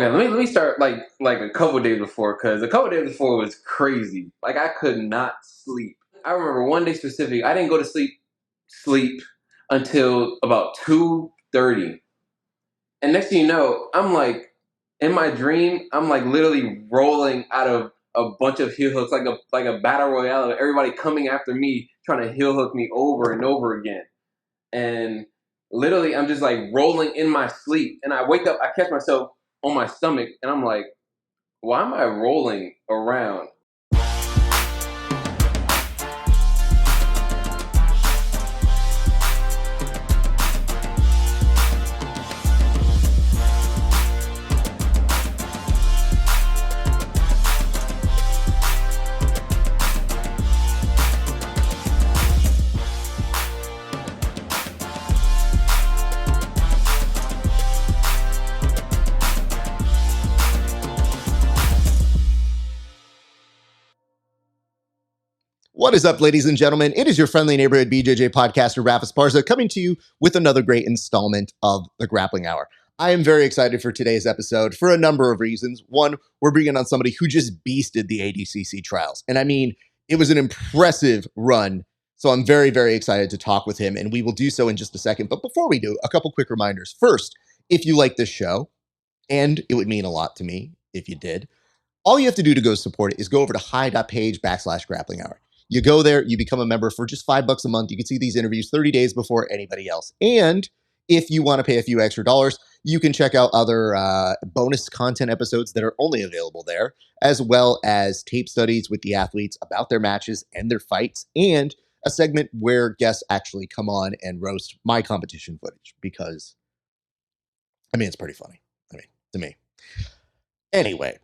Okay, let me start like a couple days before, because a couple days before was crazy. Like I could not sleep. I remember one day specific, I didn't go to sleep until about 2:30. And next thing you know, I'm like in my dream, I'm like literally rolling out of a bunch of heel hooks, like a battle royale of everybody coming after me, trying to heel hook me over and over again. And literally I'm just like rolling in my sleep. And I wake up, I catch myself on my stomach, and I'm like, why am I rolling around? What is up, ladies and gentlemen? It is your friendly neighborhood BJJ podcaster, Rafa Esparza, coming to you with another great installment of the Grappling Hour. I am very excited for today's episode for a number of reasons. One, we're bringing on somebody who just beasted the ADCC Trials. And I mean, it was an impressive run. So I'm very, very excited to talk with him, and we will do so in just a second. But before we do, a couple quick reminders. First, if you like this show, and it would mean a lot to me if you did, all you have to do to go support it is go over to HY.PAGE/Grappling Hour. You go there, you become a member for just $5 a month. You can see these interviews 30 days before anybody else. And if you want to pay a few extra dollars, you can check out other bonus content episodes that are only available there, as well as tape studies with the athletes about their matches and their fights, and a segment where guests actually come on and roast my competition footage because, I mean, it's pretty funny. I mean, to me. Anyway.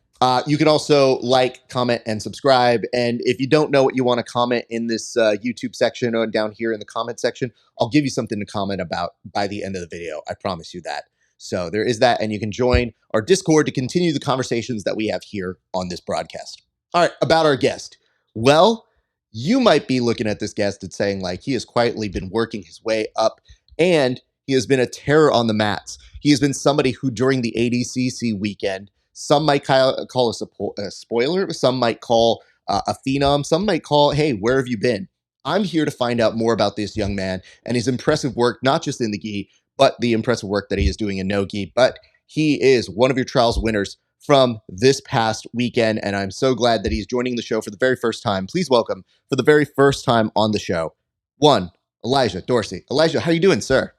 You can also like, comment, and subscribe. And if you don't know what you want to comment in this YouTube section or down here in the comment section, I'll give you something to comment about by the end of the video. I promise you that. So there is that. And you can join our Discord to continue the conversations that we have here on this broadcast. All right, about our guest. Well, you might be looking at this guest and saying, like, he has quietly been working his way up, and he has been a terror on the mats. He has been somebody who, during the ADCC weekend, some might call a spoiler. Some might call a phenom. Some might call, hey, where have you been? I'm here to find out more about this young man and his impressive work, not just in the gi, but the impressive work that he is doing in no gi. But he is one of your trials winners from this past weekend, and I'm so glad that he's joining the show for the very first time. Please welcome, for the very first time on the show, one, Elijah Dorsey. Elijah, how are you doing, sir?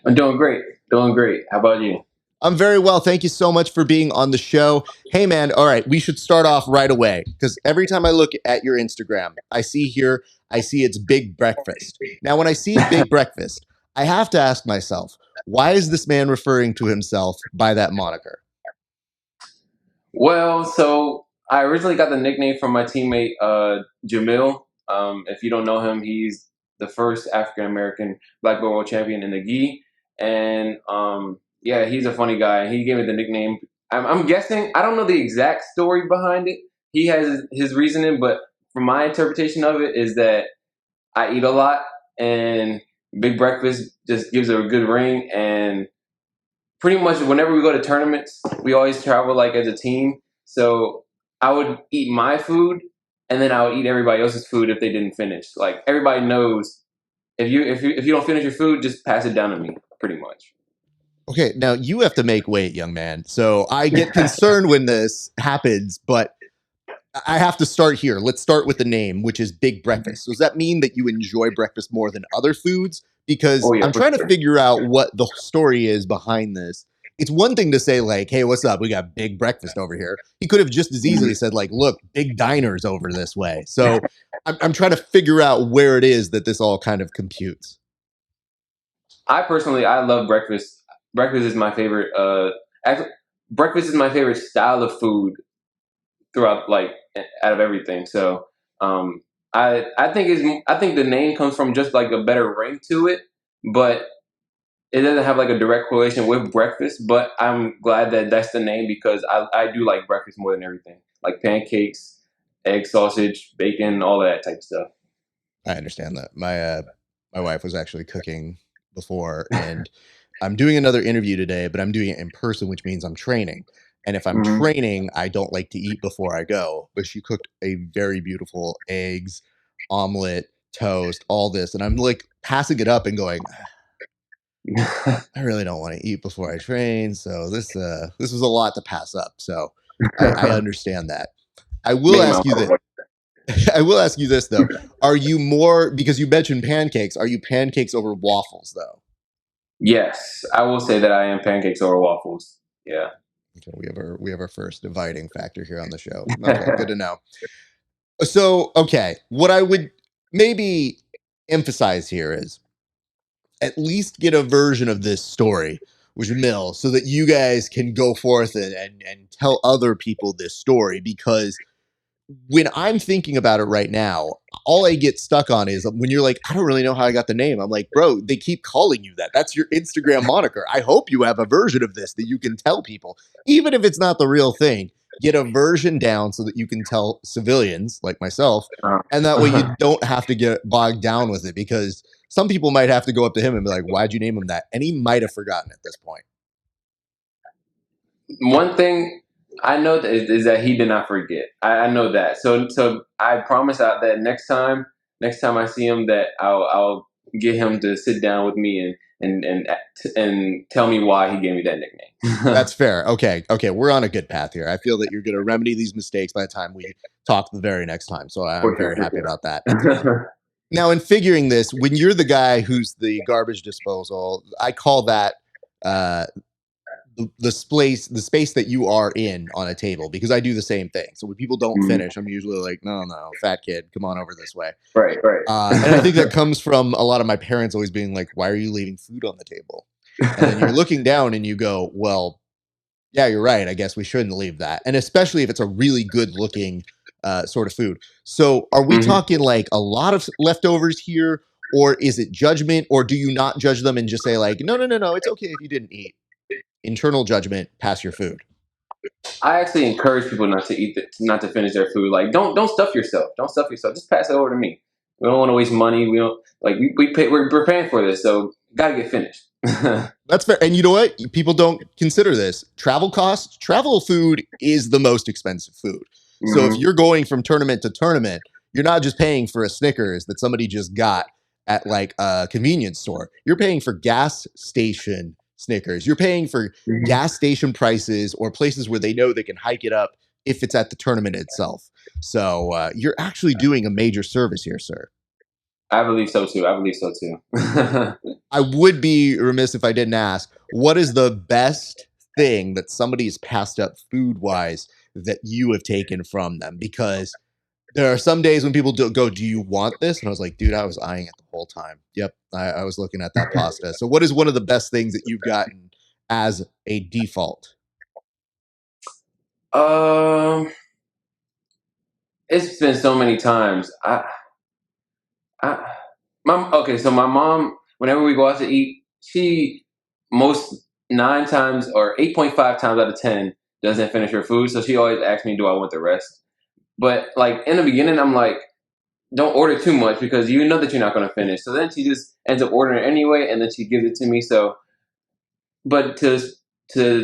I'm doing great. Doing great. How about you? I'm very well. Thank you so much for being on the show. Hey, man. All right. We should start off right away, because every time I look at your Instagram, I see it's Big Breakfast. Now, when I see Big Breakfast, I have to ask myself, why is this man referring to himself by that moniker? Well, so I originally got the nickname from my teammate, Jamil. If you don't know him, he's the first African-American black belt world champion in the gi. And yeah, he's a funny guy. He gave me the nickname. I'm guessing, I don't know the exact story behind it. He has his reasoning, but from my interpretation of it is that I eat a lot, and Big Breakfast just gives it a good ring. And pretty much whenever we go to tournaments, we always travel like as a team. So I would eat my food, and then I would eat everybody else's food if they didn't finish. Like, everybody knows if you don't finish your food, just pass it down to me, pretty much. Okay, now you have to make weight, young man. So I get concerned when this happens, but I have to start here. Let's start with the name, which is Big Breakfast. So does that mean that you enjoy breakfast more than other foods? Because I'm trying to figure out what the story is behind this. It's one thing to say, like, hey, what's up? We got Big Breakfast over here. He could have just as easily said, like, look, Big Diner's over this way. So I'm trying to figure out where it is that this all kind of computes. I love breakfast. Breakfast is my favorite. Breakfast is my favorite style of food throughout, like, out of everything. So I think the name comes from just like a better ring to it, but it doesn't have like a direct correlation with breakfast. But I'm glad that that's the name, because I do like breakfast more than everything, like pancakes, egg, sausage, bacon, all that type of stuff. I understand that. My wife was actually cooking before, and I'm doing another interview today, but I'm doing it in person, which means I'm training. And if I'm Mm-hmm. training, I don't like to eat before I go. But she cooked a very beautiful eggs, omelet, toast, all this. And I'm like passing it up and going, I really don't want to eat before I train. So this was a lot to pass up. So I understand that. I will Made my ask you that. I will ask you this though. Are you more, because you mentioned pancakes, are you pancakes over waffles though? Yes, I will say that I am pancakes over waffles. Yeah. Okay, we have our first dividing factor here on the show. Okay, good to know. So, okay, what I would maybe emphasize here is at least get a version of this story with Mill so that you guys can go forth and tell other people this story, because when I'm thinking about it right now, all I get stuck on is when you're like, I don't really know how I got the name. I'm like, bro, they keep calling you that. That's your Instagram moniker. I hope you have a version of this that you can tell people, even if it's not the real thing. Get a version down so that you can tell civilians like myself, and that way you don't have to get bogged down with it, because some people might have to go up to him and be like, why'd you name him that? And he might have forgotten at this point. One thing I know is that he did not forget. I know that. So I promise out that next time I see him, that I'll get him to sit down with me and tell me why he gave me that nickname. That's fair. Okay. We're on a good path here. I feel that you're going to remedy these mistakes by the time we talk the very next time. So I'm very happy about that. Now, in figuring this, when you're the guy who's the garbage disposal, I call that uh, the space that you are in on a table, because I do the same thing. So when people don't finish, I'm usually like, no, fat kid, come on over this way. Right. And I think that comes from a lot of my parents always being like, why are you leaving food on the table? And then you're looking down and you go, well, yeah, you're right. I guess we shouldn't leave that. And especially if it's a really good looking sort of food. So are we talking like a lot of leftovers here, or is it judgment, or do you not judge them and just say like, no, it's okay if you didn't eat? Internal judgment, pass your food. I actually encourage people not to not to finish their food. Like, don't stuff yourself. Don't stuff yourself. Just pass it over to me. We don't want to waste money. We don't like we're paying for this, so gotta get finished. That's fair. And you know what? People don't consider this. Travel costs. Travel food is the most expensive food. So if you're going from tournament to tournament, you're not just paying for a Snickers that somebody just got at like a convenience store. You're paying for gas station Snickers. You're paying for gas station prices, or places where they know they can hike it up if it's at the tournament itself. So you're actually doing a major service here, sir. I believe so too. I would be remiss if I didn't ask, what is the best thing that somebody's passed up food wise that you have taken from them? Because there are some days when people go, do you want this? And I was like, dude, I was eyeing it the whole time. Yep. I was looking at that pasta. So what is one of the best things that you've gotten as a default? It's been so many times. So my mom, whenever we go out to eat, she most 9 times or 8.5 times out of 10 doesn't finish her food. So she always asks me, do I want the rest? But like in the beginning, I'm like, don't order too much because you know that you're not going to finish. So then she just ends up ordering it anyway, and then she gives it to me. So, but to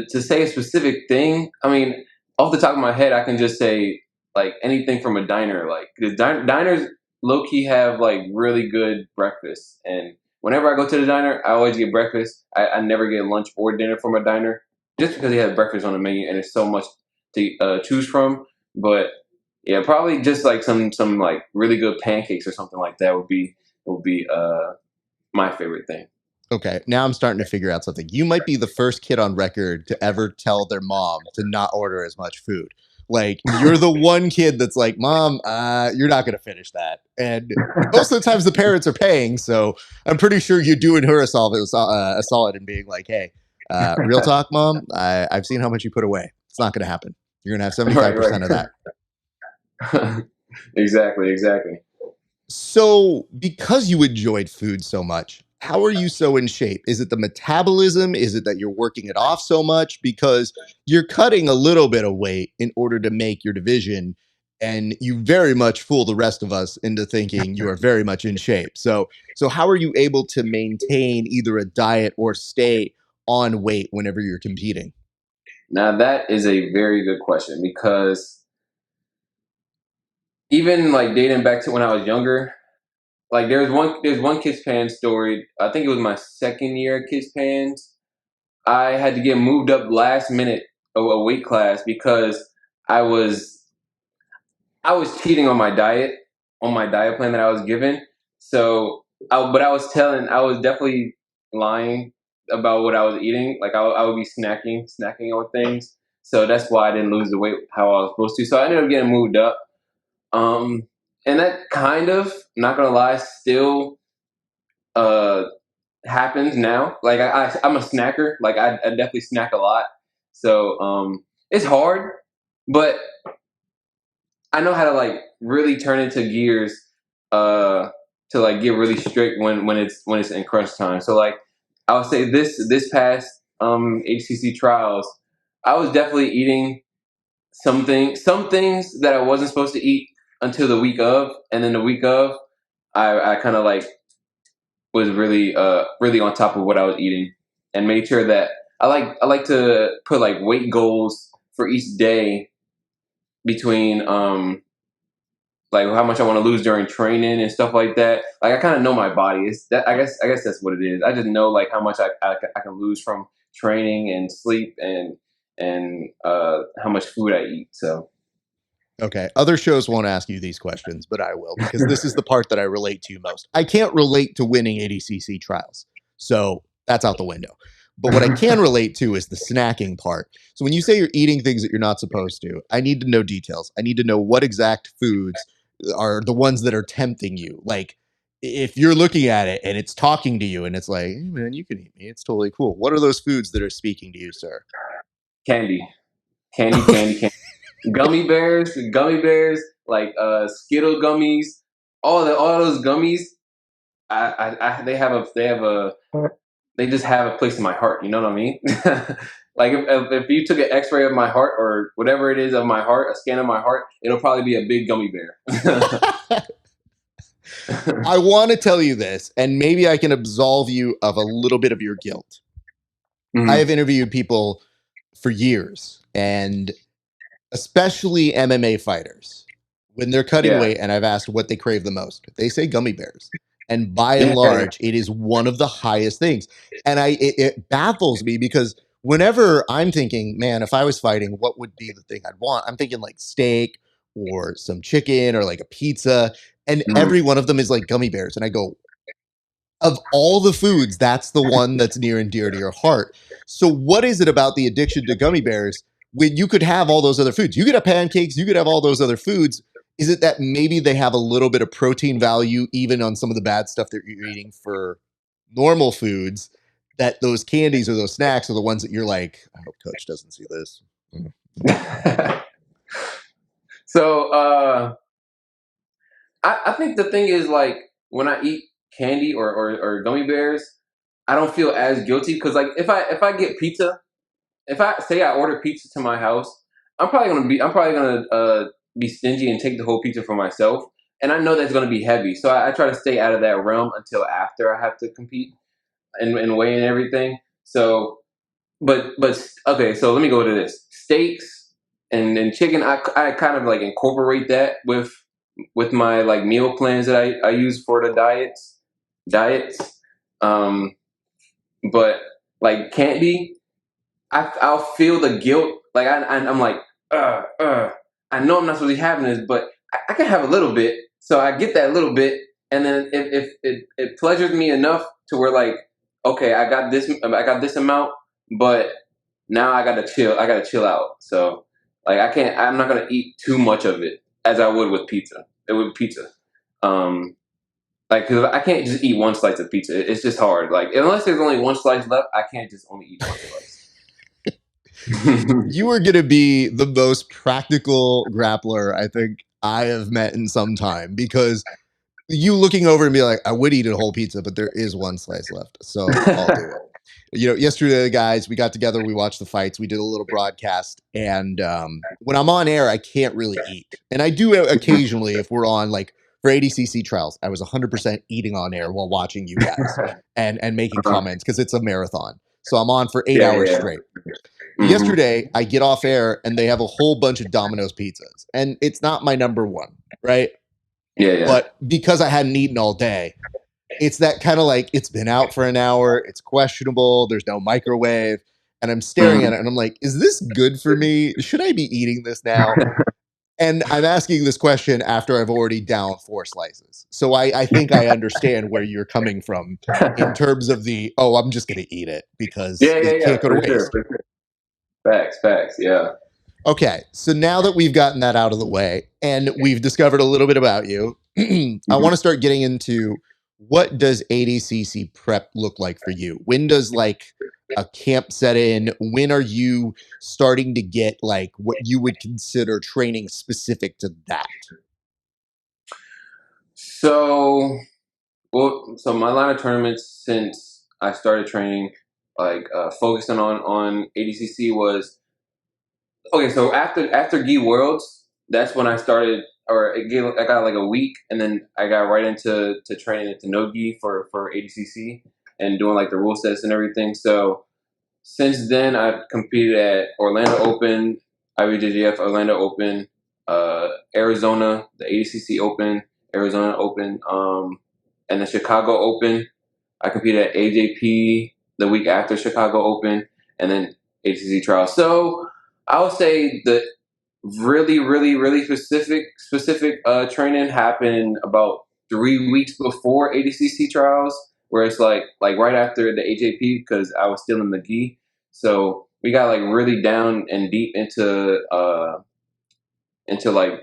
say a specific thing, I mean, off the top of my head, I can just say like anything from a diner. Like because diners low key have like really good breakfast, and whenever I go to the diner, I always get breakfast. I never get lunch or dinner from a diner, just because they have breakfast on the menu and there's so much to choose from. But yeah, probably just like some like really good pancakes or something like that would be my favorite thing. Okay, now I'm starting to figure out something. You might be the first kid on record to ever tell their mom to not order as much food. Like, you're the one kid that's like, Mom, you're not going to finish that. And most of the times the parents are paying, so I'm pretty sure you're doing her a solid and being like, hey, real talk, Mom, I've seen how much you put away. It's not going to happen. You're going to have 75% of that. Exactly. So, because you enjoyed food so much, how are you so in shape? Is it the metabolism? Is it that you're working it off so much? Because you're cutting a little bit of weight in order to make your division, and you very much fool the rest of us into thinking you are very much in shape. So how are you able to maintain either a diet or stay on weight whenever you're competing? Now that is a very good question, because even like dating back to when I was younger, like there's one Kids Pan story. I think it was my second year at Kids Pans. I had to get moved up last minute a weight class because I was I was cheating on my diet plan that I was given. So, but I was definitely lying about what I was eating. Like I would be snacking on things. So that's why I didn't lose the weight how I was supposed to. So I ended up getting moved up. Um, and that kind of, not gonna lie, still uh happens now. Like I'm a snacker. Like I definitely snack a lot. So it's hard, but I know how to like really turn into gears uh to like get really strict when it's in crunch time. So like I would say this past ADCC trials, I was definitely eating some things that I wasn't supposed to eat until the week of, and then the week of I kind of like was really on top of what I was eating, and made sure that I like to put like weight goals for each day between like how much I want to lose during training and stuff like that. Like I kind of know my body. It's that I guess that's what it is. I just know like how much I can lose from training and sleep and how much food I eat. So Okay. Other shows won't ask you these questions, but I will, because this is the part that I relate to most. I can't relate to winning ADCC trials, so that's out the window. But what I can relate to is the snacking part. So when you say you're eating things that you're not supposed to, I need to know details. I need to know what exact foods are the ones that are tempting you. Like if you're looking at it and it's talking to you and it's like, hey man, you can eat me. It's totally cool. What are those foods that are speaking to you, sir? candy, candy. Gummy bears, like Skittle gummies, all those gummies. They just have a place in my heart. You know what I mean? Like if you took an X-ray of my heart or whatever it is of my heart, a scan of my heart, it'll probably be a big gummy bear. I want to tell you this, and maybe I can absolve you of a little bit of your guilt. I Mhm. have interviewed people for years, and especially MMA fighters, when they're cutting Yeah, weight, and I've asked what they crave the most, they say gummy bears. And by and yeah. large, it is one of the highest things. And it baffles me because whenever I'm thinking, man, if I was fighting, what would be the thing I'd want? I'm thinking like steak or some chicken or like a pizza. And Mhm. every one of them is like gummy bears. And I go, of all the foods, that's the one that's near and dear to your heart. So, what is it about the addiction to gummy bears when you could have all those other foods? You could have pancakes, you could have all those other foods. Is it that maybe they have a little bit of protein value, even on some of the bad stuff that you're eating for normal foods? That those candies or those snacks are the ones that you're like, I hope Coach doesn't see this. Mm. So I think the thing is like when I eat candy or gummy bears, I don't feel as guilty because like if I get pizza, if I say I order pizza to my house, I'm probably gonna be stingy and take the whole pizza for myself, and I know that's gonna be heavy, so I try to stay out of that realm until after I have to compete and weigh and everything. So, but okay, so let me go to this steaks and chicken. I kind of like incorporate that with my like meal plans that I use for the diets. Um, but like candy, I'll feel the guilt. Like I'm like, I know I'm not supposed to be having this, but I can have a little bit. So I get that little bit, and then if it pleasures me enough to where like, okay, I got this amount, but now I gotta chill. I gotta chill out. So like I can't. I'm not gonna eat too much of it as I would with pizza. It would pizza. Um, like, cause I can't just eat one slice of pizza. It's just hard. Like, unless there's only one slice left, I can't just only eat one slice. You are going to be the most practical grappler I think I have met in some time, because you looking over and be like, I would eat a whole pizza, but there is one slice left, so I'll do it. You know, yesterday, guys, we got together, we watched the fights, we did a little broadcast, and when I'm on air, I can't really eat, and I do occasionally if we're on like for ADCC trials. I was 100% eating on air while watching you guys and making comments because it's a marathon. So I'm on for 8 hours yeah. straight. Mm-hmm. Yesterday, I get off air and they have a whole bunch of Domino's pizzas. And it's not my number one, right? Yeah, yeah. But because I hadn't eaten all day, it's that kind of like, it's been out for an hour, it's questionable, there's no microwave. And I'm staring at Mm-hmm. it and I'm like, is this good for me? Should I be eating this now? And I'm asking this question after I've already downed 4 slices. So I think I understand where you're coming from in terms of the, oh, I'm just going to eat it because Yeah, yeah, it yeah, can't go to for sure, waste. for sure. Facts, facts, yeah. Okay, so now that we've gotten that out of the way and we've discovered a little bit about you, I Mm-hmm. want to start getting into what does ADCC prep look like for you? When does like a camp set in? When are you starting to get like what you would consider training specific to that? So, well, so my line of tournaments since I started training, like focusing on ADCC was okay. So after Gi Worlds, that's when I started, or I got like a week, and then I got right into training into no gi for ADCC and doing like the rule sets and everything. So since then, I've competed at Orlando Open, IBJJF Orlando Open, Arizona, the ADCC Open, Arizona Open, and the Chicago Open. I competed at AJP the week after Chicago Open, and then ADCC Trials. So I would say the really specific training happened about 3 weeks before ADCC Trials, where it's like right after the AJP because I was still in the gi. So we got like really down and deep into like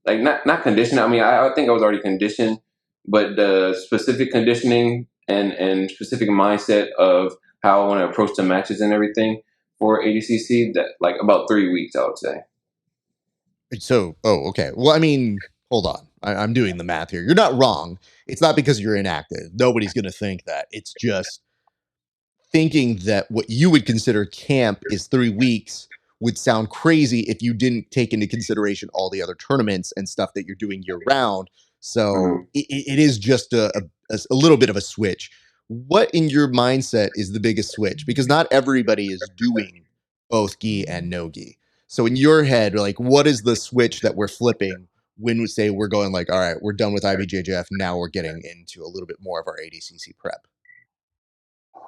like not conditioning. I mean, I think I was already conditioned, but the specific conditioning and specific mindset of how I want to approach the matches and everything for ADCC, that like about 3 weeks, I would say. So, oh, okay. Well, I mean, hold on. I'm doing the math here. You're not wrong. It's not because you're inactive. Nobody's going to think that. It's just thinking that what you would consider camp is 3 weeks would sound crazy if you didn't take into consideration all the other tournaments and stuff that you're doing year round. So Mhm. it is just a little bit of a switch. What in your mindset is the biggest switch? Because not everybody is doing both gi and no gi. So in your head, like, what is the switch that we're flipping when we say we're going like, all right, we're done with IBJJF. Now we're getting into a little bit more of our ADCC prep.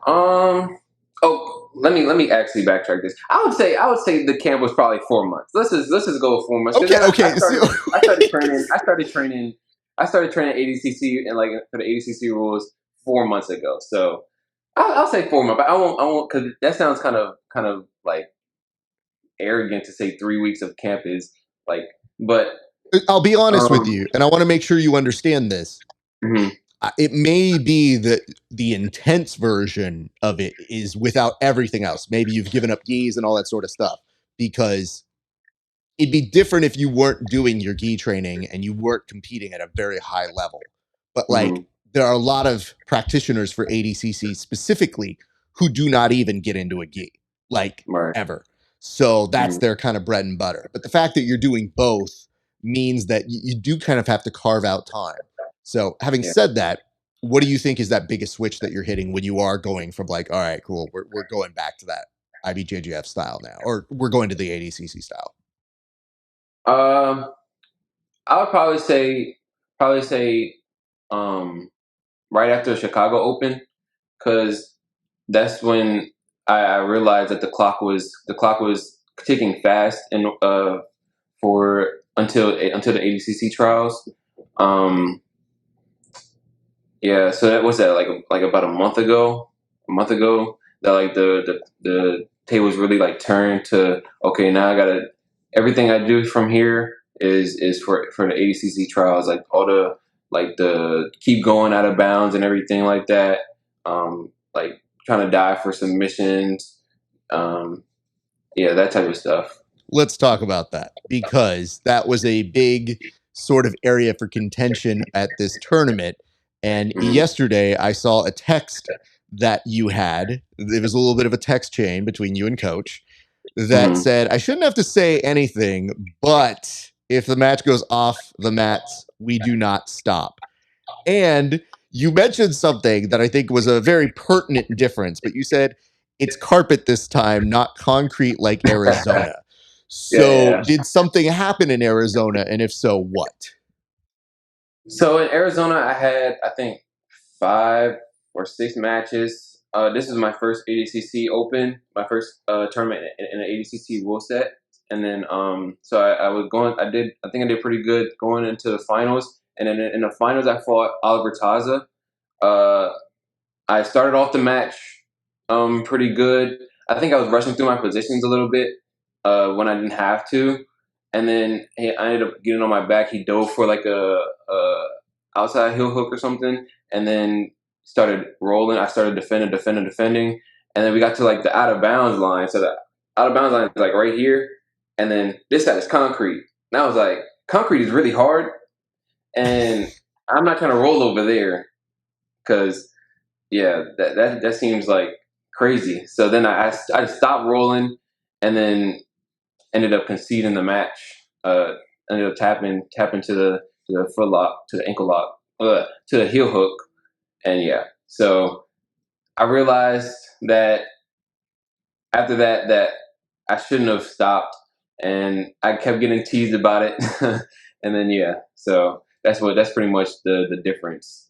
Um. Oh, let me actually backtrack this. I would say the camp was probably 4 months. Let's just go with 4 months because Okay, then I okay. started So I started training I started training ADCC and like for the ADCC rules 4 months ago. So I'll say 4 months, but I won't because that sounds kind of like arrogant to say 3 weeks of camp is like. But I'll be honest with um. you, and I want to make sure you understand this. Mhm. It may be that the intense version of it is without everything else. Maybe you've given up gis and all that sort of stuff because it'd be different if you weren't doing your gi training and you weren't competing at a very high level. But like, Mhm. there are a lot of practitioners for ADCC specifically who do not even get into a gi, like Right. ever. So that's Mhm. their kind of bread and butter. But the fact that you're doing both means that you do kind of have to carve out time. So having Yeah. said that, what do you think is that biggest switch that you're hitting when you are going from like, all right, cool, we're going back to that IBJJF style now, or we're going to the ADCC style? Um. I would probably say um right after Chicago Open because that's when I realized that the clock was ticking fast and for until the ADCC trials. Um, yeah, so that was that like about a month ago that like the tables really like turned to okay, now I gotta everything I do from here is for the ADCC trials, like all the keep going out of bounds and everything like that. Like trying to dive for submissions, yeah, that type of stuff. Let's talk about that because that was a big sort of area for contention at this tournament. And Mhm. yesterday I saw a text that you had. There was a little bit of a text chain between you and coach that Mhm. said, I shouldn't have to say anything, but if the match goes off the mats, we do not stop. And you mentioned something that I think was a very pertinent difference, but you said it's carpet this time, not concrete like Arizona. So Yeah. did something happen in Arizona? And if so, what? So in Arizona, I had, I think, 5 or 6 matches. This is my first ADCC Open, my first tournament in an ADCC rule set. And then, so I was going, I think I did pretty good going into the finals. And then in the finals, I fought Oliver Taza. Uh, I started off the match pretty good. I think I was rushing through my positions a little bit when I didn't have to, and then I ended up getting on my back. He dove for like a outside heel hook or something, and then started rolling. I started defending, and then we got to like the out of bounds line. So the out of bounds line is like right here, and then this side is concrete. And I was like, concrete is really hard, and I'm not trying to roll over there because yeah, that seems like crazy. So then I stopped rolling, and then ended up conceding the match. Ended up tapping to the foot lock, to the ankle lock, to the heel hook, and yeah. So I realized that after that I shouldn't have stopped, and I kept getting teased about it, and then yeah. So that's pretty much the difference.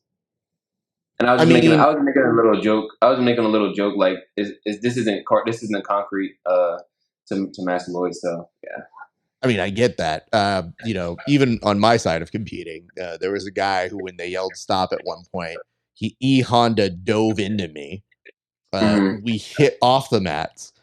And I mean, I was making a little joke. I was making a little joke like, this isn't concrete to Master Lloyd. So yeah. I get that. You know, even on my side of competing, there was a guy who, when they yelled stop at one point, he Honda dove into me. Hmm. We hit off the mats,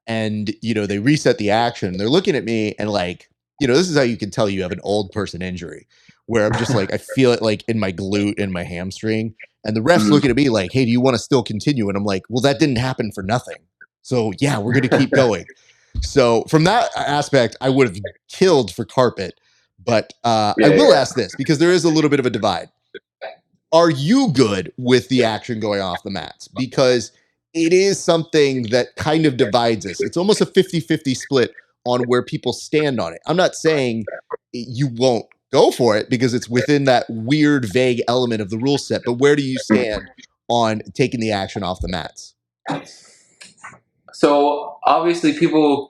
and you know they reset the action. They're looking at me and like, you know, this is how you can tell you have an old person injury, where I'm just like, I feel it like in my glute and my hamstring, and the ref's Hmm. looking at me like, hey, do you want to still continue? And I'm like, well, that didn't happen for nothing. So yeah, we're gonna keep going. So from that aspect, I would have killed for carpet, but I Yeah, will yeah. ask this because there is a little bit of a divide. Are you good with the action going off the mats? Because it is something that kind of divides us. It's almost a 50-50 split on where people stand on it. I'm not saying you won't go for it because it's within that weird, vague element of the rule set, but where do you stand on taking the action off the mats? So obviously, people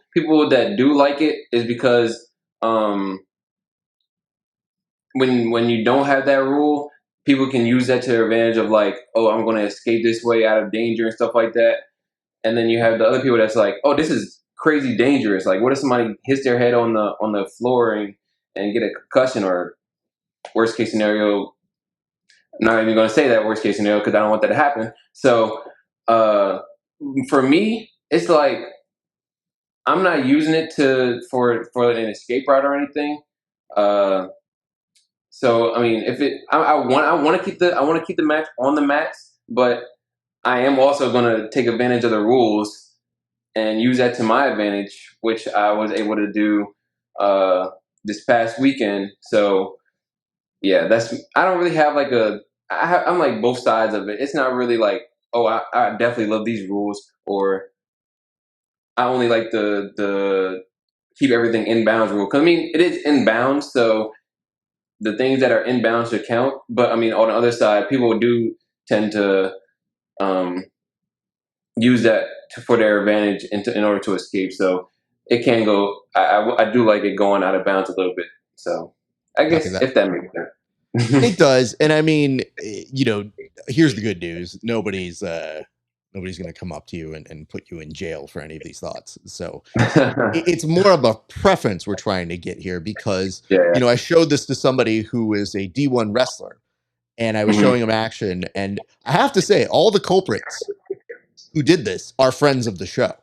that do like it is because um, when you don't have that rule, people can use that to their advantage of like, oh, I'm going to escape this way out of danger and stuff like that. And then you have the other people that's like, oh, this is crazy dangerous. Like, what if somebody hits their head on the floor and get a concussion, or worst case scenario? I'm not even going to say that worst case scenario because I don't want that to happen. So uh, for me, it's like I'm not using it for an escape route or anything. Uh, so I mean, if it, I want to keep the match on the mats, but I am also going to take advantage of the rules and use that to my advantage, which I was able to do uh, this past weekend. So yeah, I don't really have like I'm like both sides of it. It's not really like, oh, I definitely love these rules, or I only like the keep everything in bounds rule. 'Cause I mean, it is in bounds, so the things that are in bounds should count. But I mean, on the other side, people do tend to um, use that for their advantage in order to escape. So it can go. I do like it going out of bounds a little bit. So I Okay, guess that if that makes it sense. does. And I mean, you know, here's the good news. Nobody's going to come up to you and put you in jail for any of these thoughts. So it's more of a preference we're trying to get here because, Yeah. you know, I showed this to somebody who is a D1 wrestler and I was Hmm. showing him action. And I have to say, all the culprits who did this are friends of the show.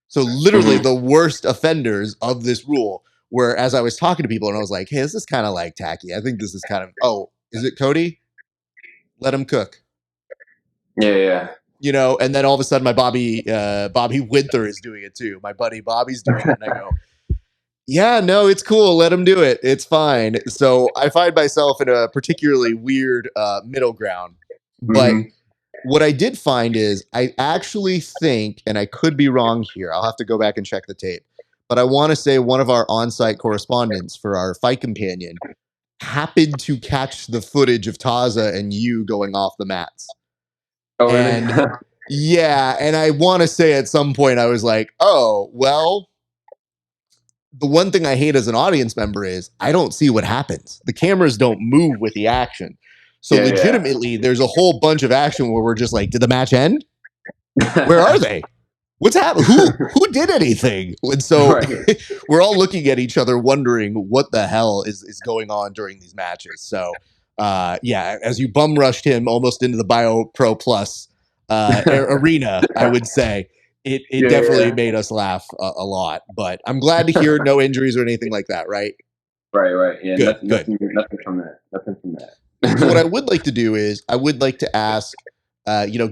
So literally Hmm. the worst offenders of this rule were, as I was talking to people and I was like, hey, this is kind of like tacky. I think this is kind of, oh, is it Cody? Let him cook. Yeah. Yeah. You know, and then all of a sudden my Bobby Winther is doing it too. My buddy Bobby's doing it. And I go, yeah, no, it's cool. Let him do it. It's fine. So I find myself in a particularly weird middle ground. But Hmm. what I did find is I actually think, and I could be wrong here, I'll have to go back and check the tape, but I want to say one of our on site correspondents for our fight companion happened to catch the footage of Taza and you going off the mats. Oh, really? And Yeah, and I want to say at some point I was like, oh, well, the one thing I hate as an audience member is I don't see what happens. The cameras don't move with the action. So Yeah, legitimately, there's a whole bunch of action where we're just like, did the match end? Where are yeah. they? What's happening? Who did anything? And so Right. we're all looking at each other, wondering what the hell is going on during these matches. So yeah, as you bum rushed him almost into the Bio Pro Plus arena, I would say it Yeah, definitely yeah. made us laugh a lot. But I'm glad to hear no injuries or anything like that. Right? Right, right. Yeah, Good, nothing, good. nothing, nothing from that. Nothing from So what I that. would like to do is I would like to ask,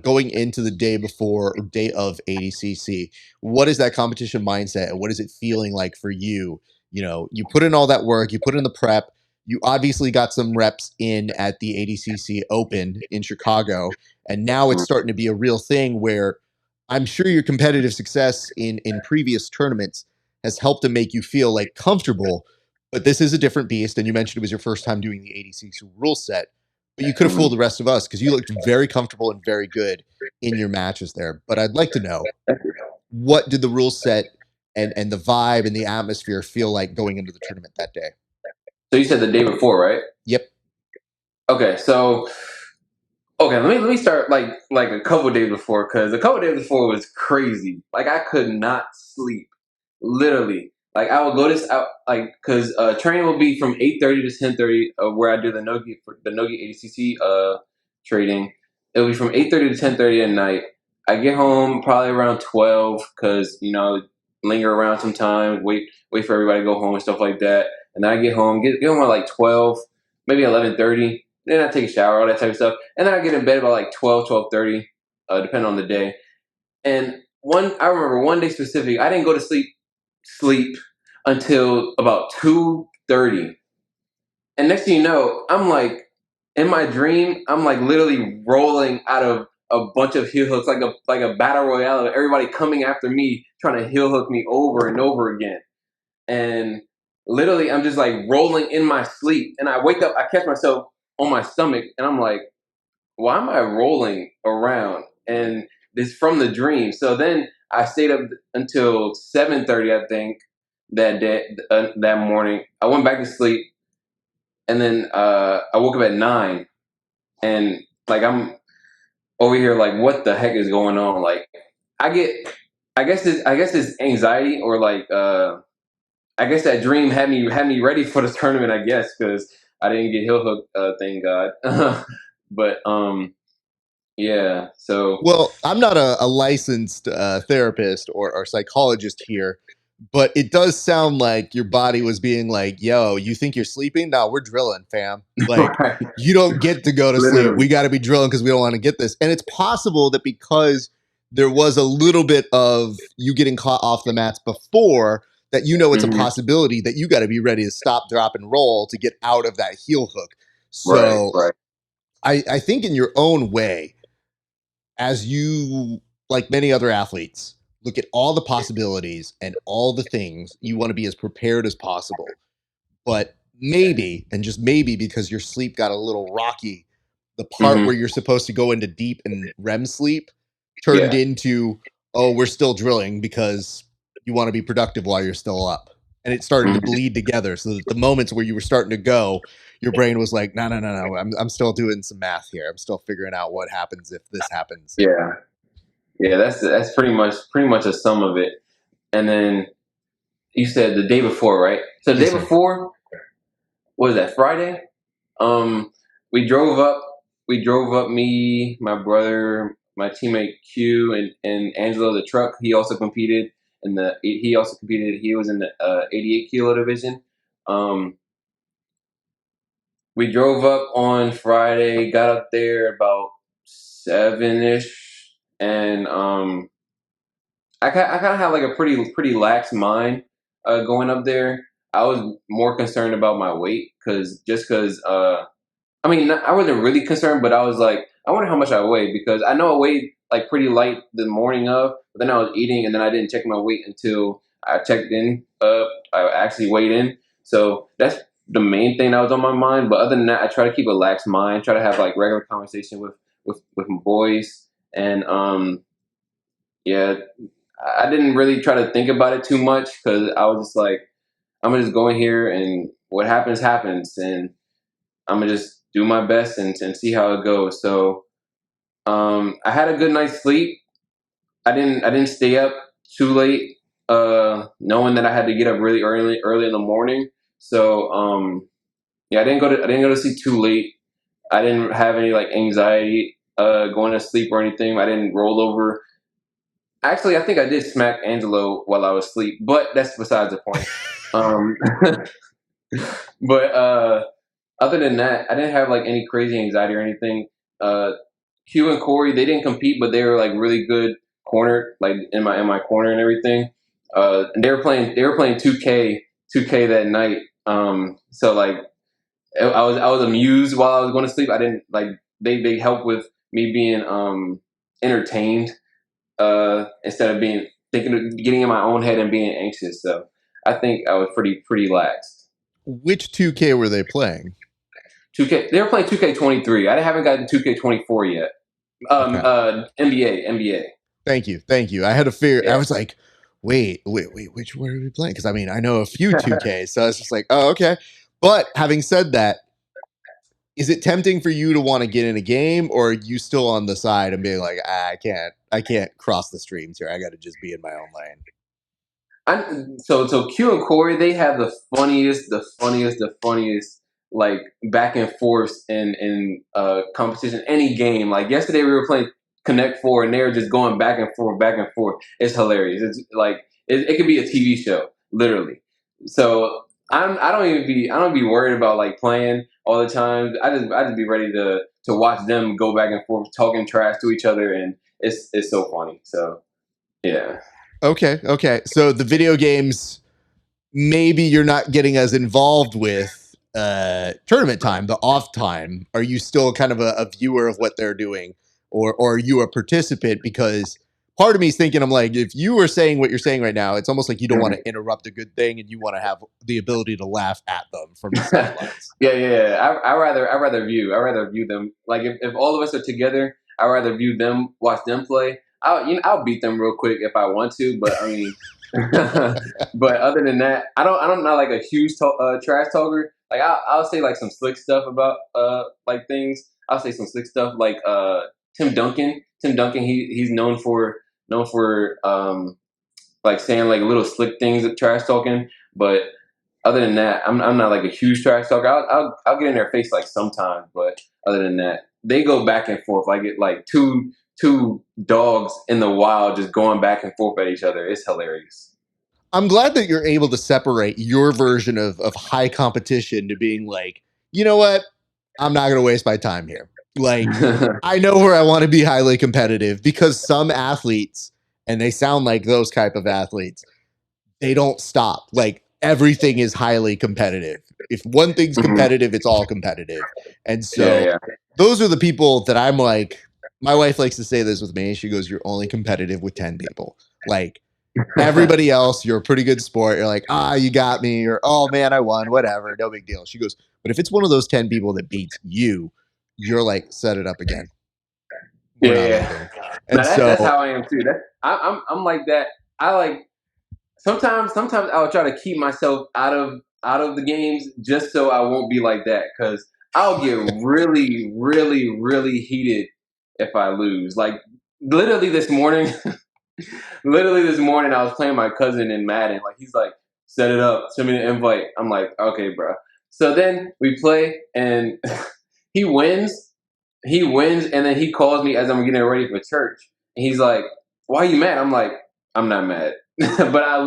going into the day before or day of ADCC, what is that competition mindset and what is it feeling like for you? You know, you put in all that work, you put in the prep, you obviously got some reps in at the ADCC Open in Chicago, and now it's starting to be a real thing where I'm sure your competitive success in previous tournaments has helped to make you feel like comfortable, but this is a different beast. And you mentioned it was your first time doing the ADCC rule set, but you could have fooled the rest of us because you looked very comfortable and very good in your matches there. But I'd like to know, what did the rule set and the vibe and the atmosphere feel like going into the tournament that day? So you said the day before, right? Yep. Okay, so okay, let me start like a couple days before, because a couple days before was crazy. Like I could not sleep, literally. Like I would go this out, like because training will be from 8:30 to 10:30, where I do the Nogi ADCC trading. It'll be from 8:30 to 10:30 at night. I get home probably around 12, because linger around some time, wait for everybody to go home and stuff like that. And then I get home, get home at like 12, maybe 11:30. Then I take a shower, all that type of stuff, and then I get in bed about like 12:30, depending on the day. And I remember one day specific, I didn't go to sleep until about 2:30. And next thing you know, I'm like, in my dream, I'm like literally rolling out of a bunch of heel hooks, like a battle royale of everybody coming after me, trying to heel hook me over and over again. And literally, I'm just like rolling in my sleep, and I wake up, I catch myself on my stomach, and I'm like, why am I rolling around? And this from the dream. So then I stayed up until 7:30, I think, that day, that morning. I went back to sleep, and then I woke up at 9, and like I'm over here, like, what the heck is going on? Like, I get, I guess this anxiety, or like, I guess that dream had me ready for the tournament. I guess because I didn't get heel hook, thank God. But yeah. So Well, I'm not a licensed therapist or psychologist here, but it does sound like your body was being like, yo, you think you're sleeping? No, we're drilling, fam. Like, right, you don't get to go to sleep. literally. We got to be drilling because we don't want to get this. And it's possible that because there was a little bit of you getting caught off the mats before, that it's a Hmm. possibility that you got to be ready to stop, drop, and roll to get out of that heel hook. Right, So right. I think in your own way, as you, like many other athletes, look at all the possibilities and all the things, you want to be as prepared as possible. But maybe, and just maybe, because your sleep got a little rocky, the part Hmm. where you're supposed to go into deep and REM sleep turned Yeah. into, oh, we're still drilling because you want to be productive while you're still up. And it started to Hmm. bleed together so that the moments where you were starting to go, your brain was like, no, no, no, no. I'm still doing some math here. I'm still figuring out what happens if this happens. Yeah. Yeah. That's pretty much a sum of it. And then you said the day before, right? So the Yes, day sir. before, what was that, Friday? Um, we drove up. We drove up. Me, my brother, my teammate Q, and Angelo the truck. He also competed in the. He also competed. He was in the 88 kilo division. Um, we drove up on Friday. Got up there about 7ish, and I kind of had like a pretty lax mind going up there. I was more concerned about my weight, because I mean, I wasn't really concerned, but I was like, I wonder how much I weigh, because I know I weighed like pretty light the morning of, but then I was eating, and then I didn't check my weight until I checked in. I actually weighed in, so that's the main thing that was on my mind. But other than that, I try to keep a lax mind, try to have like regular conversation with my boys, and yeah, I didn't really try to think about it too much because I was just like, I'm gonna just go in here and what happens happens, and I'm gonna just do my best and see how it goes. So I had a good night's sleep. I didn't stay up too late, knowing that I had to get up really early in the morning. So yeah, I didn't go to sleep too late. I didn't have any like anxiety going to sleep or anything. I didn't roll over. Actually, I think I did smack Angelo while I was asleep, but that's besides the point. Um, but other than that, I didn't have like any crazy anxiety or anything. Uh, Q and Corey, they didn't compete, but they were like really good corner, like in my corner and everything. And they were playing 2K that night. So like I was amused while I was going to sleep. I didn't like they helped with me being entertained instead of being thinking getting in my own head and being anxious. So I think I was pretty lax. Which 2K were they playing? 2K, they were playing 2K23. I haven't gotten 2K24 yet. Okay. NBA. Thank you. I had a fear. I Yeah. was like, wait, which one are we playing? Because I mean, I know a few 2Ks, so I was just like, oh, okay. But having said that, is it tempting for you to want to get in a game, or are you still on the side and being like, I can't cross the streams here. I got to just be in my own lane. So Q and Corey, they have the funniest like back and forth in competition, any game. Like yesterday we were playing Connect Four and they were just going back and forth. It's hilarious. It's like it could be a TV show, literally. So I don't be worried about like playing all the time. I just be ready to watch them go back and forth, talking trash to each other, and it's so funny. So yeah. Okay. So the video games, maybe you're not getting as involved with tournament time, the off time. Are you still kind of a viewer of what they're doing, or are you a participant? Because part of me is thinking, I'm like, if you were saying what you're saying right now, it's almost like you don't want to interrupt a good thing and you want to have the ability to laugh at them from the sidelines. Yeah. I rather view them. Like if all of us are together, I rather view them, watch them play. I'll beat them real quick if I want to, but I mean, but other than that, I don't not like a huge trash talker. Like I'll say like some slick stuff about like things. I'll say some slick stuff like Tim Duncan. Tim Duncan, he's known for like saying like little slick things of trash talking, but other than that, I'm not like a huge trash talker. I'll get in their face like sometimes, but other than that, they go back and forth like it like two dogs in the wild just going back and forth at each other. It's hilarious. I'm glad that you're able to separate your version of high competition to being like, you know what? I'm not going to waste my time here. Like, I know where I want to be highly competitive, because some athletes, and they sound like those type of athletes, they don't stop. Like, everything is highly competitive. If one thing's competitive, it's all competitive. And so Yeah. those are the people that I'm like, my wife likes to say this with me. She goes, you're only competitive with 10 people. Like, everybody else, you're a pretty good sport. You're like, you got me. Or, oh man, I won. Whatever. No big deal. She goes, but if it's one of those 10 people that beats you, you're like, set it up again. We're not Yeah. leaving. No, And that's so, how I am too. I'm like that. I like sometimes I'll try to keep myself out of the games just so I won't be like that because I'll get really heated if I lose. Like literally this morning, literally this morning I was playing my cousin in Madden. Like he's like, set it up, send me the invite. I'm like, okay, bro. So then we play and he wins. He wins and then he calls me as I'm getting ready for church. And he's like, why are you mad? I'm like, I'm not mad. But I'm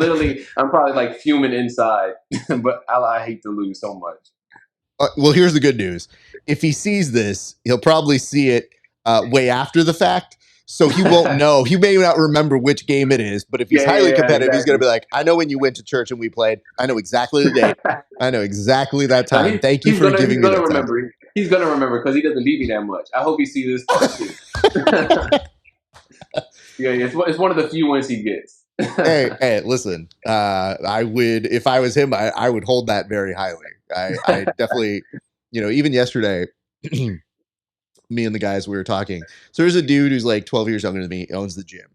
probably like fuming inside. But I hate to lose so much. well, here's the good news. If he sees this, he'll probably see it way after the fact. So he won't know. He may not remember which game it is, but if he's highly Yeah, competitive, he's going exactly. to be like, I know when you went to church and we played. I know exactly the date. I know exactly that No, time. Thank you for he's giving me gonna that time. remember. He's gonna remember because he doesn't beat me that much. I hope he sees this part too. Yeah, it's one of the few wins he gets. Hey, listen. I would, if I was him, I would hold that very highly. I definitely, even yesterday, me and the guys we were talking. So there's a dude who's like 12 years younger than me, owns the gym.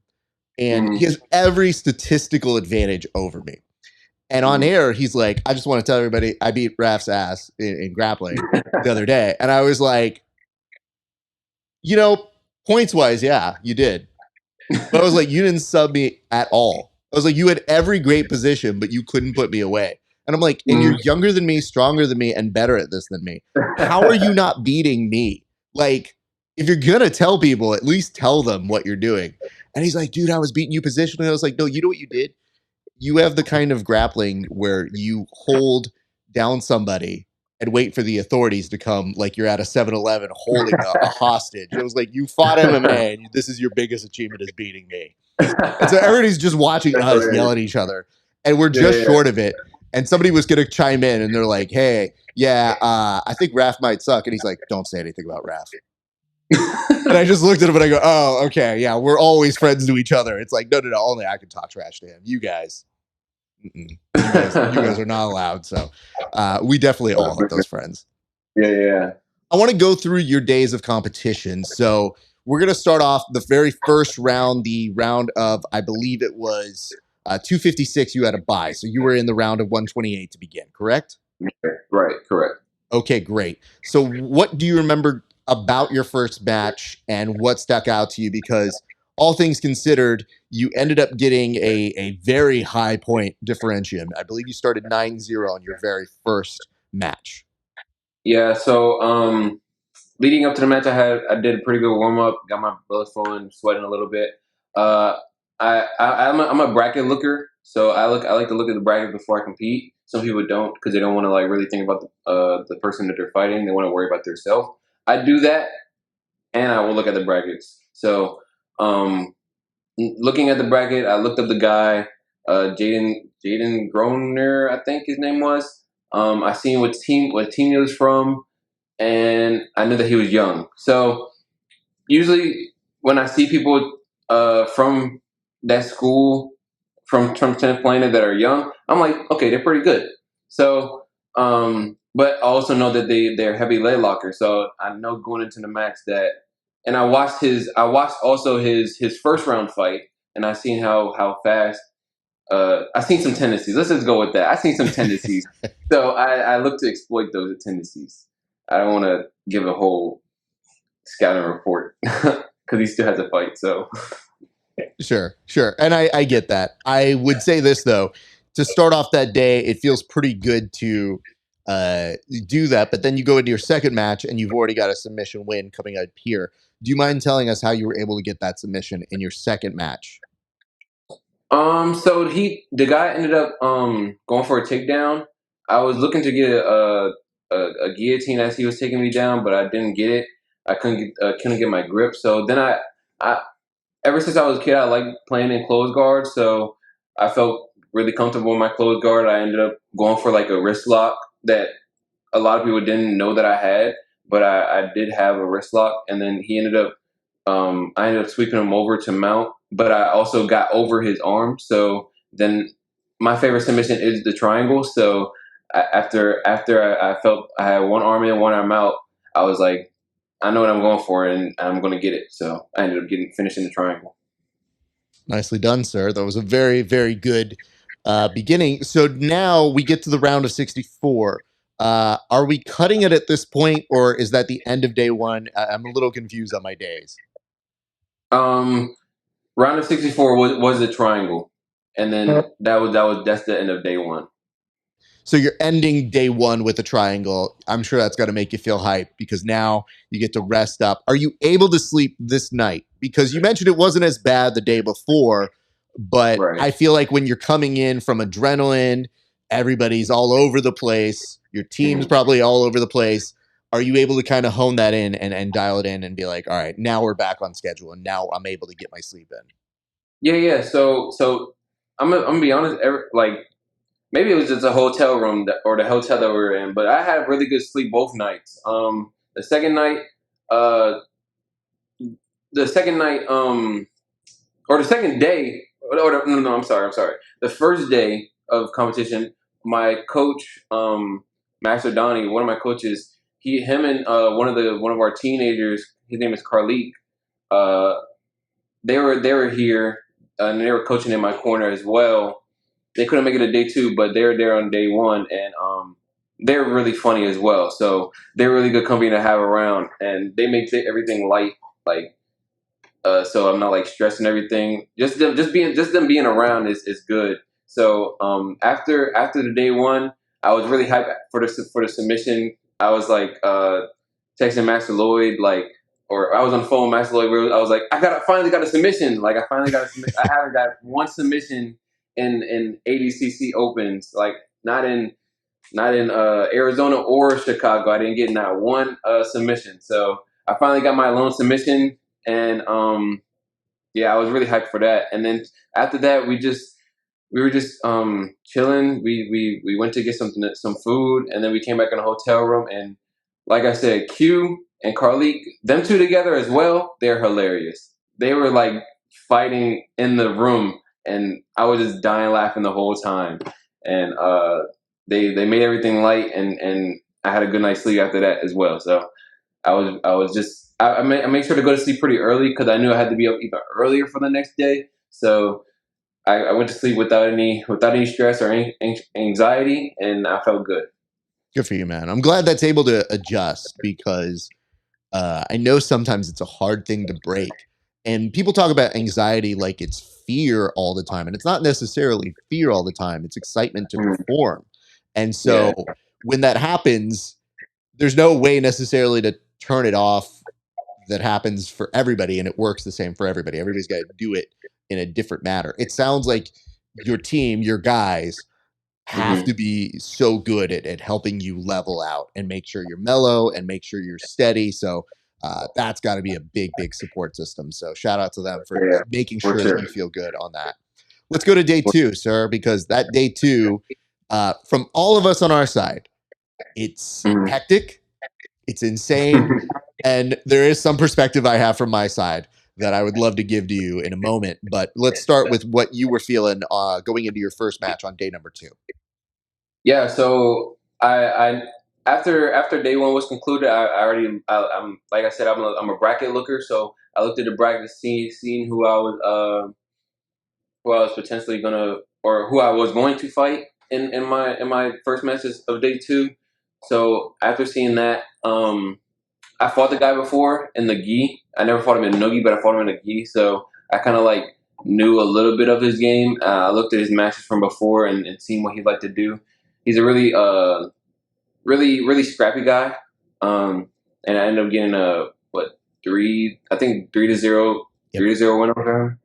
and he Mm. has every statistical advantage over me. And on Mm. air, he's like, I just want to tell everybody I beat Raf's ass in grappling the other day. And I was like, you know, points wise, yeah, you did. But I was like, you didn't sub me at all. I was like, you had every great position, but you couldn't put me away. And I'm like, and you're Mm. younger than me, stronger than me, and better at this than me. How are you not beating me? Like, if you're gonna tell people, at least tell them what you're doing. And he's like, dude, I was beating you positionally. I was like, no, you know what you did? You have the kind of grappling where you hold down somebody and wait for the authorities to come like you're at a 7-Eleven holding a hostage. It was like, you fought MMA and this is your biggest achievement is beating me. And so everybody's just watching That's us yell hilarious. at each other. And we're just Yeah, short of it. And somebody was going to chime in and they're like, hey, yeah, I think Raf might suck. And he's like, don't say anything about Raf. And I just looked at him and I go, oh, okay. Yeah, we're always friends to each other. It's like, no, only I can talk trash to him. You guys. You guys yeah. are not allowed. So we definitely all have those friends. Yeah, yeah. I want to go through your days of competition. So we're going to start off the very first round, the round of, I believe it was 256. You had a bye. So you were in the round of 128 to begin, correct? Right, correct. Okay, great. So what do you remember about your first match and what stuck out to you? Because all things considered, you ended up getting a very high point differentium. I believe you started 9-0 on your very first match. Yeah, so leading up to the match, I did a pretty good warm up, got my blood flowing, sweating a little bit. Uh, I'm a bracket looker, so I like to look at the bracket before I compete. Some people don't because they don't want to like really think about the person that they're fighting. They want to worry about themselves. I do that, and I will look at the brackets. So looking at the bracket, I looked up the guy, Jaden Groner, I think his name was. I seen what team he was from, and I knew that he was young. So usually when I see people from that school, from 10th Planet that are young, I'm like, okay, they're pretty good. So, but I also know that they're heavy leg lockers. So I know going into the match that, and I watched also his first round fight, and I seen how fast. I seen some tendencies. Let's just go with that. I seen some tendencies. So I look to exploit those tendencies. I don't want to give a whole scouting report because he still has a fight. So Sure. And I get that. I would say this, though. To start off that day, it feels pretty good to do that. But then you go into your second match and you've already got a submission win coming out here. Do you mind telling us how you were able to get that submission in your second match? so the guy ended up going for a takedown. I was looking to get a guillotine as he was taking me down, but I didn't get it. I couldn't get my grip. So then I ever since I was a kid, I liked playing in closed guard. So I felt really comfortable in my closed guard. I ended up going for like a wrist lock that a lot of people didn't know that I had, but I did have a wrist lock. And then I ended up sweeping him over to mount, but I also got over his arm. So then my favorite submission is the triangle. So after I felt I had one arm in, one arm out, I was like, I know what I'm going for, and I'm going to get it. So I ended up finishing the triangle. Nicely done, sir. That was a very, very good beginning. So now we get to the round of 64. Are we cutting it at this point, or is that the end of day one? I'm a little confused on my days. Um, Round of 64 was a triangle, and then that's the end of day one. So you're ending day one with a triangle. I'm sure that's got to make you feel hyped because now you get to rest up. Are you able to sleep this night? Because you mentioned it wasn't as bad the day before, but Right. I feel like when you're coming in from adrenaline, everybody's all over the place. Your team's Mhm. probably all over the place. Are you able to kind of hone that in and dial it in and be like, all right, now we're back on schedule and now I'm able to get my sleep in? Yeah. So I'm gonna be honest. Like maybe it was just a hotel room or the hotel that we were in, but I had really good sleep both nights. The second night, uh, the second night, or the second day, no, I'm sorry. The first day of competition, my coach, Master Donnie, one of my coaches, him and one of our teenagers, his name is Carlik. Uh, they were here. and they were coaching in my corner as well. They couldn't make it to day 2, but they were there on day 1, and they're really funny as well. So they're really good company to have around, and they make everything light, like so I'm not like stressing everything. Just them being around is good. So after the day 1, I was really hyped for the submission. I was like texting Master Lloyd, like, or I was on the phone with Master Lloyd. I was like, finally got a submission. Like, I finally got a submission. I haven't got one submission in ADCC Opens. Like, not in Arizona or Chicago. I didn't get not one submission. So I finally got my lone submission, and yeah, I was really hyped for that. And then after that, we were just chilling. We went to get some food, and then we came back in a hotel room. And like I said, Q and Carlik, them two together as well, they're hilarious. They were like fighting in the room, and I was just dying laughing the whole time. And they made everything light, and I had a good night's sleep after that as well. So I made sure to go to sleep pretty early because I knew I had to be up even earlier for the next day. So I went to sleep without any stress or any anxiety, and I felt good. Good for you, man. I'm glad that's able to adjust because I know sometimes it's a hard thing to break. And people talk about anxiety like it's fear all the time. And it's not necessarily fear all the time, it's excitement to perform. And so when that happens, there's no way necessarily to turn it off that happens for everybody. And it works the same for everybody. Everybody's got to do it in a different manner. It sounds like your team, your guys, have to be so good at helping you level out and make sure you're mellow and make sure you're steady. So that's got to be a big support system. So shout out to them for making sure that you feel good on that. Let's go to day 2, sir, because that day 2, from all of us on our side, it's hectic, it's insane, and there is some perspective I have from my side that I would love to give to you in a moment. But let's start with what you were feeling going into your first match on day number 2. Yeah, so I after day 1 was concluded, I'm like I said, I'm a bracket looker, so I looked at the bracket, seeing who I was potentially gonna, or who I was going to fight in my first matches of day 2. So after seeing that, I fought the guy before in the gi. I never fought him in nogi, but I fought him in the gi. So I kind of like knew a little bit of his game. I looked at his matches from before and seen what he'd like to do. He's a really scrappy guy. And I ended up getting a 3-0 win over him.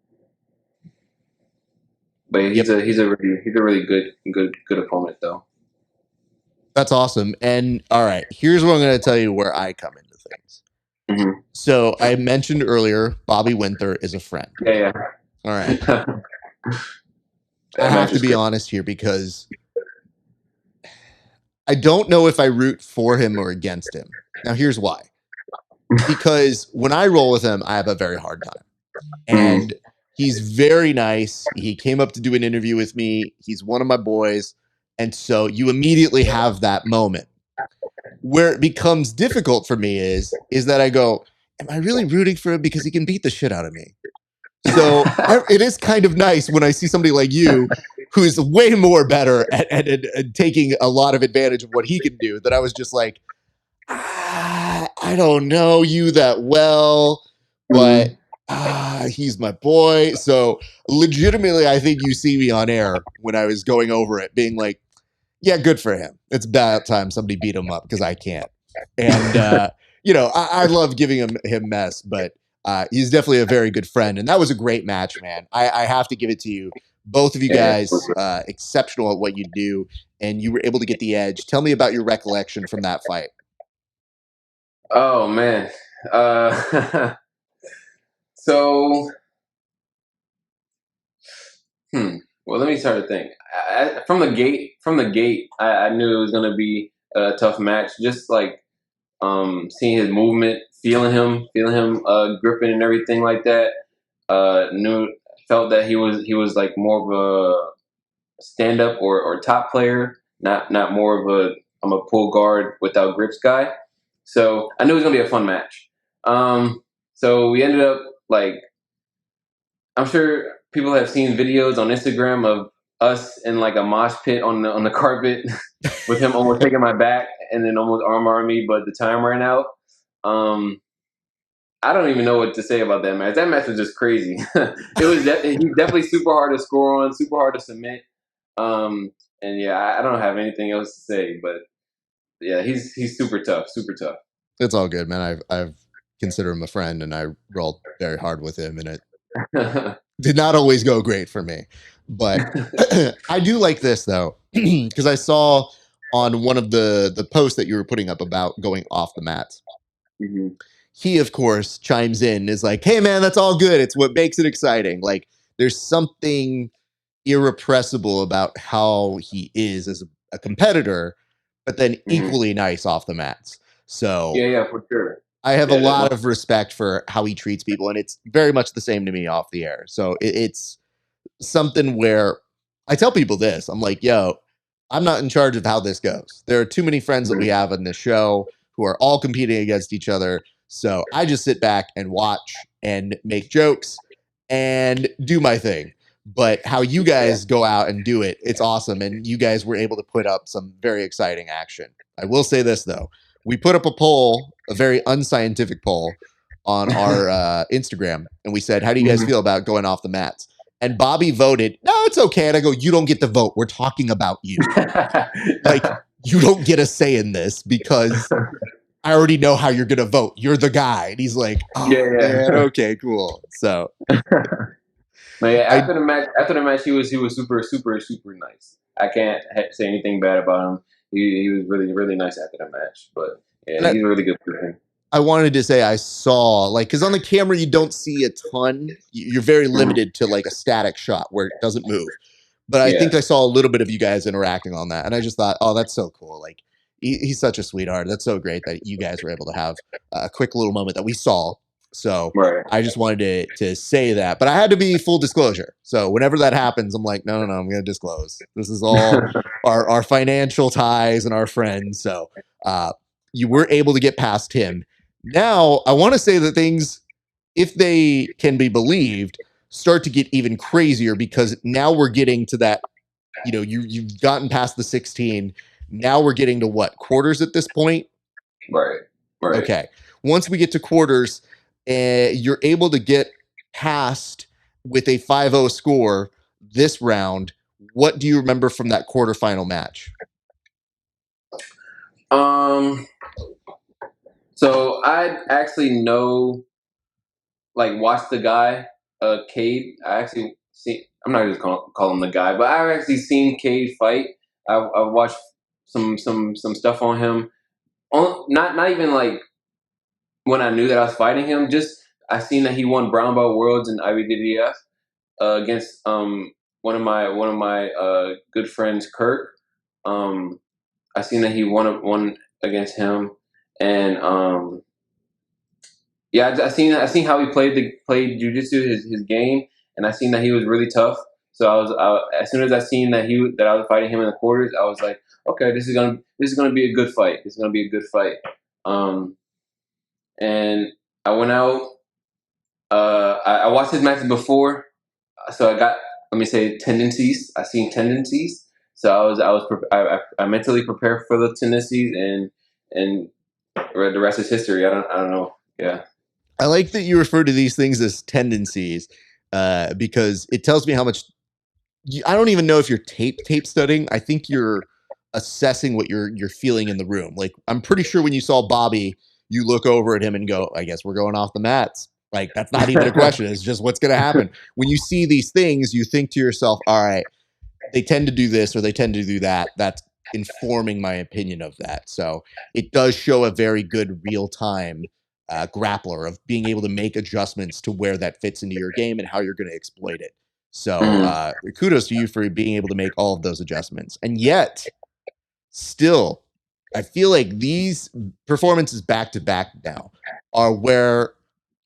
But he's a really good opponent though. That's awesome. And all right, here's what I'm going to tell you where I come into things. So I mentioned earlier, Bobby Winther is a friend. Yeah. All right. I have to be honest here because I don't know if I root for him or against him. Now, here's why. Because when I roll with him, I have a very hard time. And he's very nice. He came up to do an interview with me. He's one of my boys. And so you immediately have that moment. Where it becomes difficult for me is that I go, am I really rooting for him because he can beat the shit out of me? So it is kind of nice when I see somebody like you who's way more better at taking a lot of advantage of what he can do, that I was just like, I don't know you that well, but he's my boy. So legitimately, I think you see me on air when I was going over it being like, yeah, good for him. It's about time somebody beat him up because I can't. And, I love giving him mess, but he's definitely a very good friend. And that was a great match, man. I have to give it to you. Both of you guys, exceptional at what you do, and you were able to get the edge. Tell me about your recollection from that fight. Oh, man. So, well, let me start to think. From the gate, I knew it was going to be a tough match. Just like seeing his movement, feeling him gripping and everything like that. Felt that he was like more of a stand up or top player, not more of a I'm a pull guard without grips guy. So I knew it was gonna be a fun match. So we ended up like I'm sure people have seen videos on Instagram of us in like a mosh pit on the carpet with him almost taking my back and then almost arm me, but the time ran out. I don't even know what to say about that match. That match was just crazy. He's definitely super hard to score on, super hard to submit. And yeah, I don't have anything else to say, but yeah, he's super tough, super tough. It's all good, man. I've considered him a friend, and I rolled very hard with him, and it did not always go great for me. But I do like this though, because I saw on one of the posts that you were putting up about going off the mats. Mm-hmm. He, of course, chimes in, is like, "Hey, man, that's all good. It's what makes it exciting. Like, there's something irrepressible about how he is as a competitor, but then equally nice off the mats." So yeah, for sure. I have a lot of respect for how he treats people, and it's very much the same to me off the air. So it's something where I tell people this. I'm like, yo, I'm not in charge of how this goes. There are too many friends that we have on this show who are all competing against each other. So I just sit back and watch and make jokes and do my thing. But how you guys go out and do it, it's awesome. And you guys were able to put up some very exciting action. I will say this, though. We put up a poll, a very unscientific poll on our Instagram. And we said, how do you guys feel about going off the mats? And Bobby voted, no, it's okay. And I go, you don't get to vote. We're talking about you. Like, you don't get a say in this because I already know how you're going to vote. You're the guy. And he's like, oh, man, okay, cool. So. But yeah, after the match, he was super, super, super nice. I can't say anything bad about him. He was really, really nice after the match. But yeah, he's a really good person. I wanted to say I saw, like, because on the camera you don't see a ton. You're very limited to like a static shot where it doesn't move. But I think I saw a little bit of you guys interacting on that, and I just thought, oh, that's so cool. Like, he's such a sweetheart. That's so great that you guys were able to have a quick little moment that we saw. So I just wanted to say that, but I had to be full disclosure. So whenever that happens, I'm like, no, I'm going to disclose. This is all our financial ties and our friends. So you were able to get past him. Now I want to say that things, if they can be believed, start to get even crazier, because now we're getting to that, you know, you've gotten past the 16. Now we're getting to what, quarters at this point? Right. Okay. Once we get to quarters, you're able to get past with a 5-0 score this round. What do you remember from that quarterfinal match? So I actually watched the guy, Cade. I actually see. I'm not just call him the guy, but I've actually seen Cade fight. I've watched some stuff on him. Not even like when I knew that I was fighting him. Just I seen that he won brown belt worlds in IBWF against one of my good friends, Kirk. I seen that he won against him, and yeah, I seen how he played Jiu-Jitsu, his game, and I seen that he was really tough. So as soon as I seen that I was fighting him in the quarters, I was like, okay, this is gonna be a good fight. This is gonna be a good fight. And I went out. I watched his matches before, so I got, let me say, tendencies. I seen tendencies. So I mentally prepared for the tendencies, and the rest is history. I don't know. Yeah. I like that you refer to these things as tendencies, because it tells me how much. I don't even know if you're tape studying. I think you're assessing what you're feeling in the room. Like, I'm pretty sure when you saw Bobby, you look over at him and go, I guess we're going off the mats. Like, that's not even a question. It's just what's going to happen. When you see these things, you think to yourself, all right, they tend to do this or they tend to do that. That's informing my opinion of that. So it does show a very good real-time grappler of being able to make adjustments to where that fits into your game and how you're going to exploit it. So kudos to you for being able to make all of those adjustments. And yet, still, I feel like these performances back to back now are where,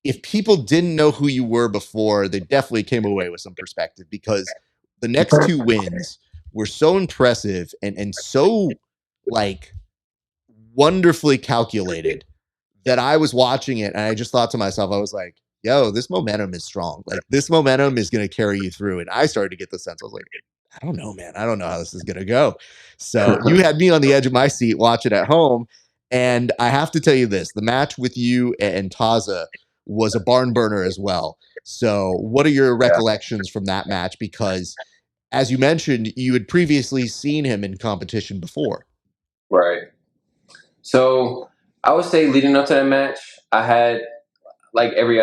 if people didn't know who you were before, they definitely came away with some perspective, because the next two wins were so impressive and so like wonderfully calculated that I was watching it and I just thought to myself, I was like, yo, this momentum is strong. Like, this momentum is going to carry you through. And I started to get the sense, I was like, I don't know, man. I don't know how this is going to go. So you had me on the edge of my seat watching at home. And I have to tell you this, the match with you and Taza was a barn burner as well. So what are your Yeah. recollections from that match? Because as you mentioned, you had previously seen him in competition before. Right. So I would say leading up to that match, I had, like every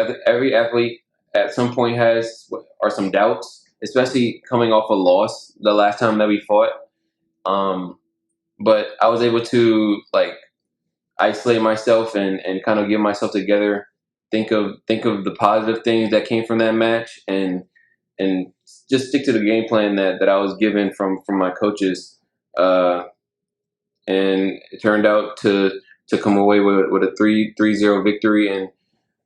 athlete at some point has or some doubts, especially coming off a loss the last time that we fought. But I was able to like isolate myself and kind of get myself together, think of the positive things that came from that match, and just stick to the game plan that I was given from my coaches. And it turned out to come away with a 3-0 victory. And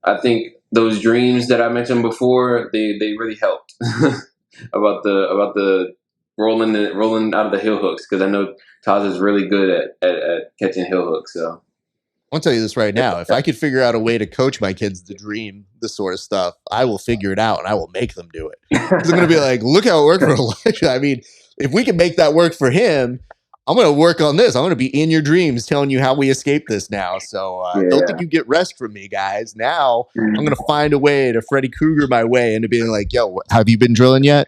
I think those dreams that I mentioned before, they really helped about the rolling out of the heel hooks, because I know Taz is really good at catching heel hooks. So I'll tell you this right now. If I could figure out a way to coach my kids to dream this sort of stuff, I will figure it out and I will make them do it. Because I'm going to be like, look how it worked for Elijah. I mean, if we can make that work for him, I'm going to work on this. I'm going to be in your dreams telling you how we escape this now. So don't think you get rest from me, guys. Now I'm going to find a way to Freddy Krueger my way into being like, yo, have you been drilling yet?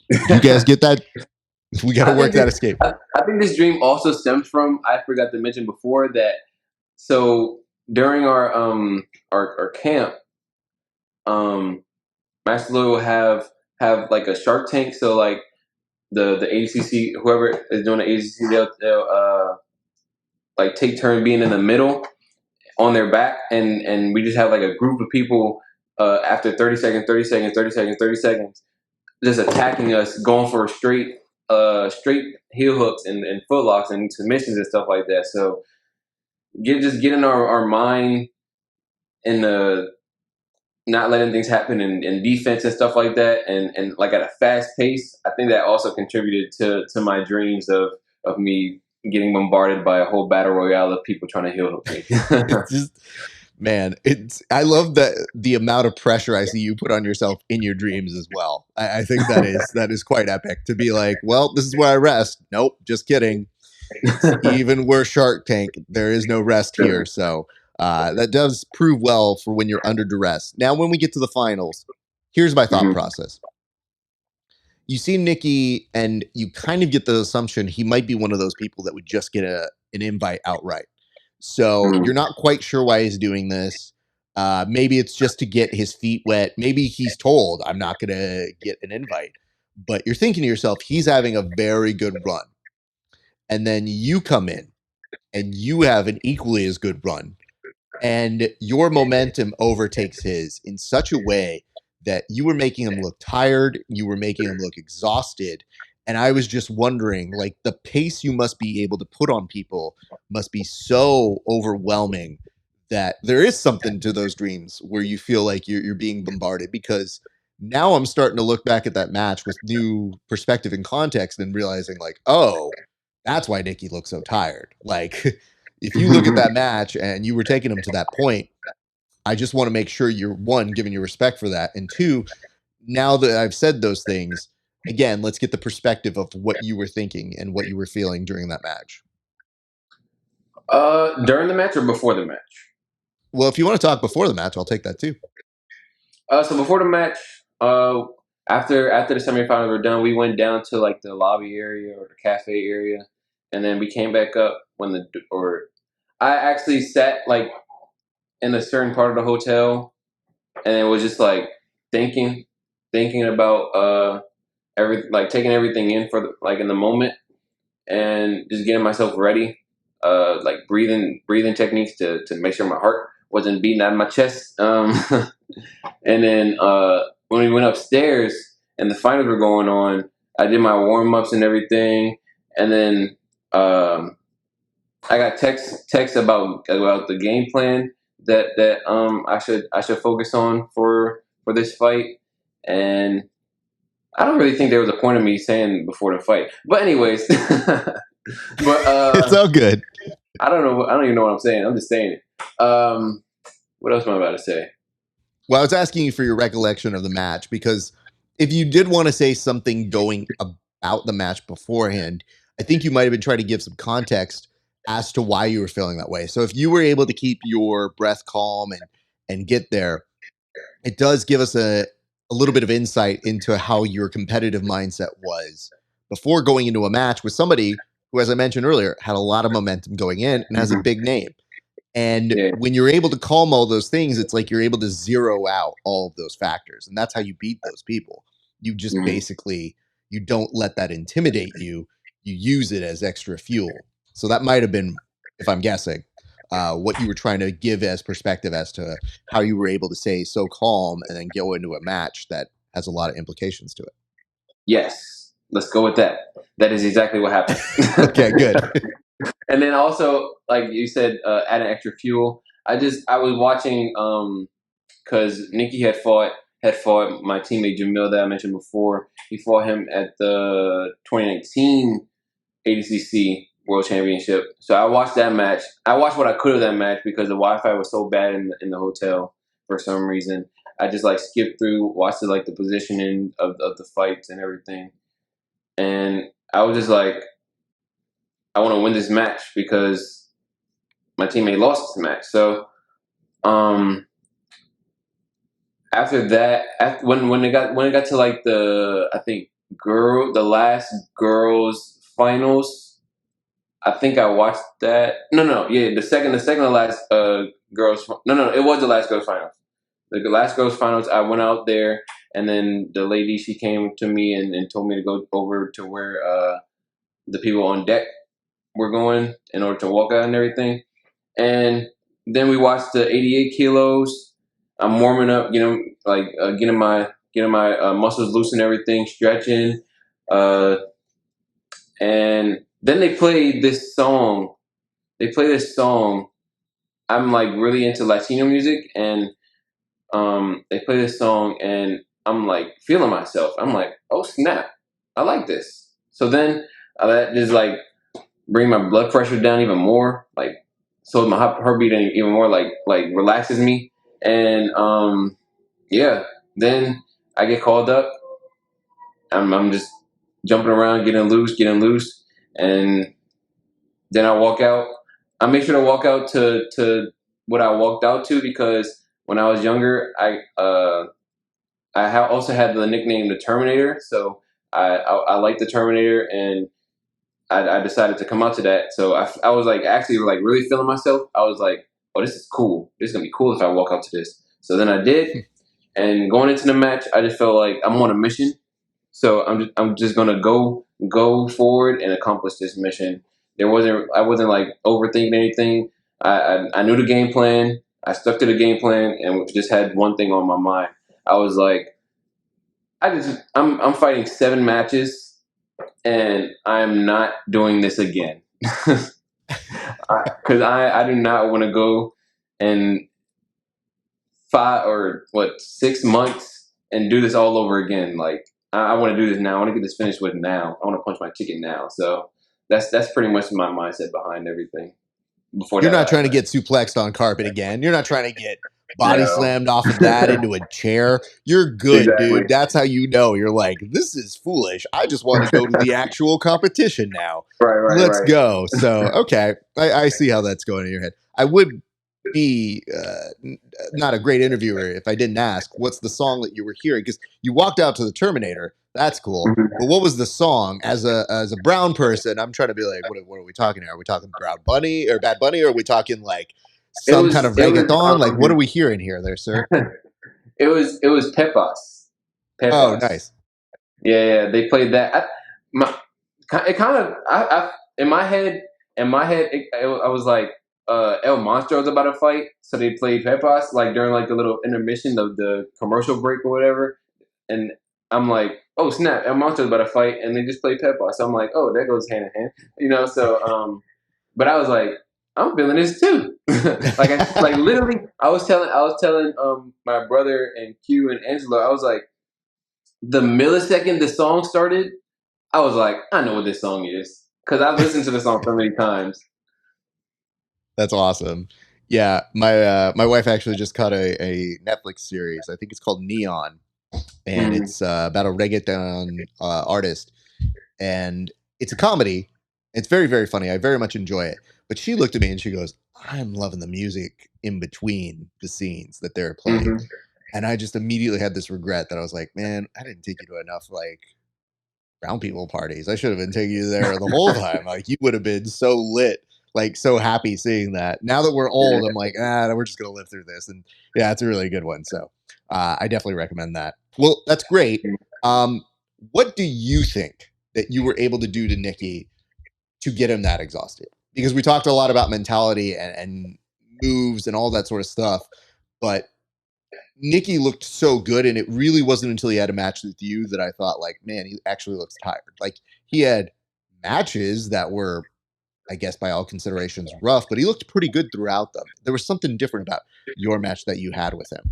You guys get that? We got to work that escape. I think this dream also stems from, I forgot to mention before that. So during our camp, Master Lloyd will have like a Shark Tank. So like the ADCC, whoever is doing the ADCC, they'll like take turn being in the middle on their back, and we just have like a group of people after 30 seconds, 30 seconds, 30 seconds, 30 seconds, just attacking us, going for straight heel hooks and foot locks and submissions and stuff like that. So just getting our mind in the not letting things happen in defense and stuff like that, and like at a fast pace, I think that also contributed to my dreams of me getting bombarded by a whole battle royale of people trying to heel hook me. It's just, man, I love the amount of pressure I see you put on yourself in your dreams as well. I think that is quite epic to be like, well, this is where I rest. Nope, just kidding. Even worse Shark Tank, there is no rest here. So that does prove well for when you're under duress. Now, when we get to the finals, here's my thought process. You see Nicky, and you kind of get the assumption he might be one of those people that would just get an invite outright. So you're not quite sure why he's doing this. Maybe it's just to get his feet wet. Maybe he's told, I'm not going to get an invite. But you're thinking to yourself, he's having a very good run. And then you come in and you have an equally as good run. And your momentum overtakes his in such a way that you were making him look tired. You were making him look exhausted. And I was just wondering, like, the pace you must be able to put on people must be so overwhelming that there is something to those dreams where you feel like you're being bombarded. Because now I'm starting to look back at that match with new perspective and context and realizing, like, oh, that's why Nicky looked so tired. Like, if you look at that match and you were taking him to that point, I just want to make sure you're, one, giving you respect for that. And two, now that I've said those things, again, let's get the perspective of what you were thinking and what you were feeling during that match. During the match or before the match? Well, if you want to talk before the match, I'll take that too. So before the match, after the semifinals were done, we went down to like the lobby area or the cafe area, and then we came back up I actually sat like in a certain part of the hotel, and it was just like thinking about taking everything in for like in the moment, and just getting myself ready, like breathing techniques to make sure my heart wasn't beating out of my chest. And then when we went upstairs and the finals were going on, I did my warm ups and everything, and then I got text about the game plan that I should focus on for this fight. And I don't really think there was a point of me saying before the fight, but anyways, but It's all good. I don't know. I don't even know what I'm saying. I'm just saying it. What else am I about to say? Well, I was asking you for your recollection of the match because if you did want to say something going about the match beforehand, I think you might have been trying to give some context as to why you were feeling that way. So if you were able to keep your breath calm and get there, it does give us a little bit of insight into how your competitive mindset was before going into a match with somebody who, as I mentioned earlier, had a lot of momentum going in and has a Mm-hmm. big name. And Yeah. when you're able to calm all those things, it's like you're able to zero out all of those factors. And that's how you beat those people. You just Mm-hmm. basically, you don't let that intimidate you. You use it as extra fuel. So that might have been, if I'm guessing, what you were trying to give as perspective as to how you were able to stay so calm and then go into a match that has a lot of implications to Yes. Let's go with that. That is exactly what happened. it. Okay, good. And then also, like you said, adding extra fuel. I was watching because Nikki had fought my teammate Jamil that I mentioned before. He fought him at the 2019 ADCC World Championship. So I watched that match. I watched what I could of that match because the Wi-Fi was so bad in the hotel for some reason. I just like skipped through, watched like the positioning of the fights and everything, and I was just like, I want to win this match because my teammate lost this match. So um, after that, when it got to like the I think the last girls finals, I think I watched that. No, yeah, the second to last girls. No, it was the last girls finals. The last girls finals, I went out there, and then the lady she came to me and told me to go over to where the people on deck were going in order to walk out and everything. And then we watched the 88 kilos. I'm warming up, getting my muscles loose and everything, stretching. Uh, and then they played this song. I'm like really into Latino music, and they play this song, and I'm like feeling myself. I'm like, oh snap, I like this. So then that just like bring my blood pressure down even more, like so my heartbeat even more like relaxes me, and yeah. Then I get called up. I'm just jumping around, getting loose, and then I walk out. I make sure to walk out to what I walked out to because when I was younger, also had the nickname the Terminator, so I like the Terminator, and I decided to come out to that. So I was like actually like really feeling myself. I was like, oh, this is cool. This is gonna be cool if I walk out to this. So then I did, and going into the match, I just felt like I'm on a mission. So I'm just gonna go forward and accomplish this mission. I wasn't like overthinking anything. I knew the game plan. I stuck to the game plan and just had one thing on my mind. I was like, I'm fighting 7 matches and I'm not doing this again. Because I do not want to go and 6 months and do this all over again. Like I want to do this now. I want to get this finished with now. I want to punch my ticket now. So that's pretty much my mindset behind everything. Before You're that not last trying to night. get suplexed on carpet again. You're not trying to get body No. slammed off of that into a chair. You're good, Exactly. dude. That's how you know. You're like, this is foolish. I just want to go to the actual competition now. Let's Right. go. So, okay. I see how that's going in your head. I would be not a great interviewer if I didn't ask, what's the song that you were hearing? Because you walked out to the Terminator. That's cool. Mhm. But what was the song? As a brown person, I'm trying to be like, what are we talking here? Are we talking Brown Bunny or Bad Bunny, or are we talking like It some kind was of it was reggaeton? Like, what are we hearing here, there, sir? it was Pepas. Oh, Pepas. nice. Yeah. They played that. It kind of in my head I was like El Monstro's about to fight, so they played Pepas like during like the little intermission of the commercial break or whatever, and I'm like, oh snap, El Monstro's about to fight, and they just played Pepas. So I'm like, oh, that goes hand in hand. So but I was like, I'm feeling this too. Like literally, I was telling my brother and Q and Angela, I was like, the millisecond the song started, I was like, I know what this song is because I've listened to the song so many times. That's awesome. Yeah, my wife actually just caught a Netflix series. I think it's called Neon, and Mm-hmm. it's about a reggaeton artist, and it's a comedy. It's very, very funny. I very much enjoy it. But she looked at me and she goes, "I'm loving the music in between the scenes that they're playing," Mm-hmm. and I just immediately had this regret that I was like, "Man, I didn't take you to enough like brown people parties. I should have been taking you there the whole time. Like you would have been so lit, like so happy seeing that. Now that we're old, I'm like, we're just gonna live through this. And yeah, it's a really good one. So I definitely recommend that. Well, that's great. Um, what do you think that you were able to do to Nikki to get him that exhausted? Because we talked a lot about mentality and moves and all that sort of stuff, but Nikki looked so good, and it really wasn't until he had a match with you that I thought, like, man, he actually looks tired. Like he had matches that were, I guess, by all considerations, rough, but he looked pretty good throughout them. There was something different about your match that you had with him.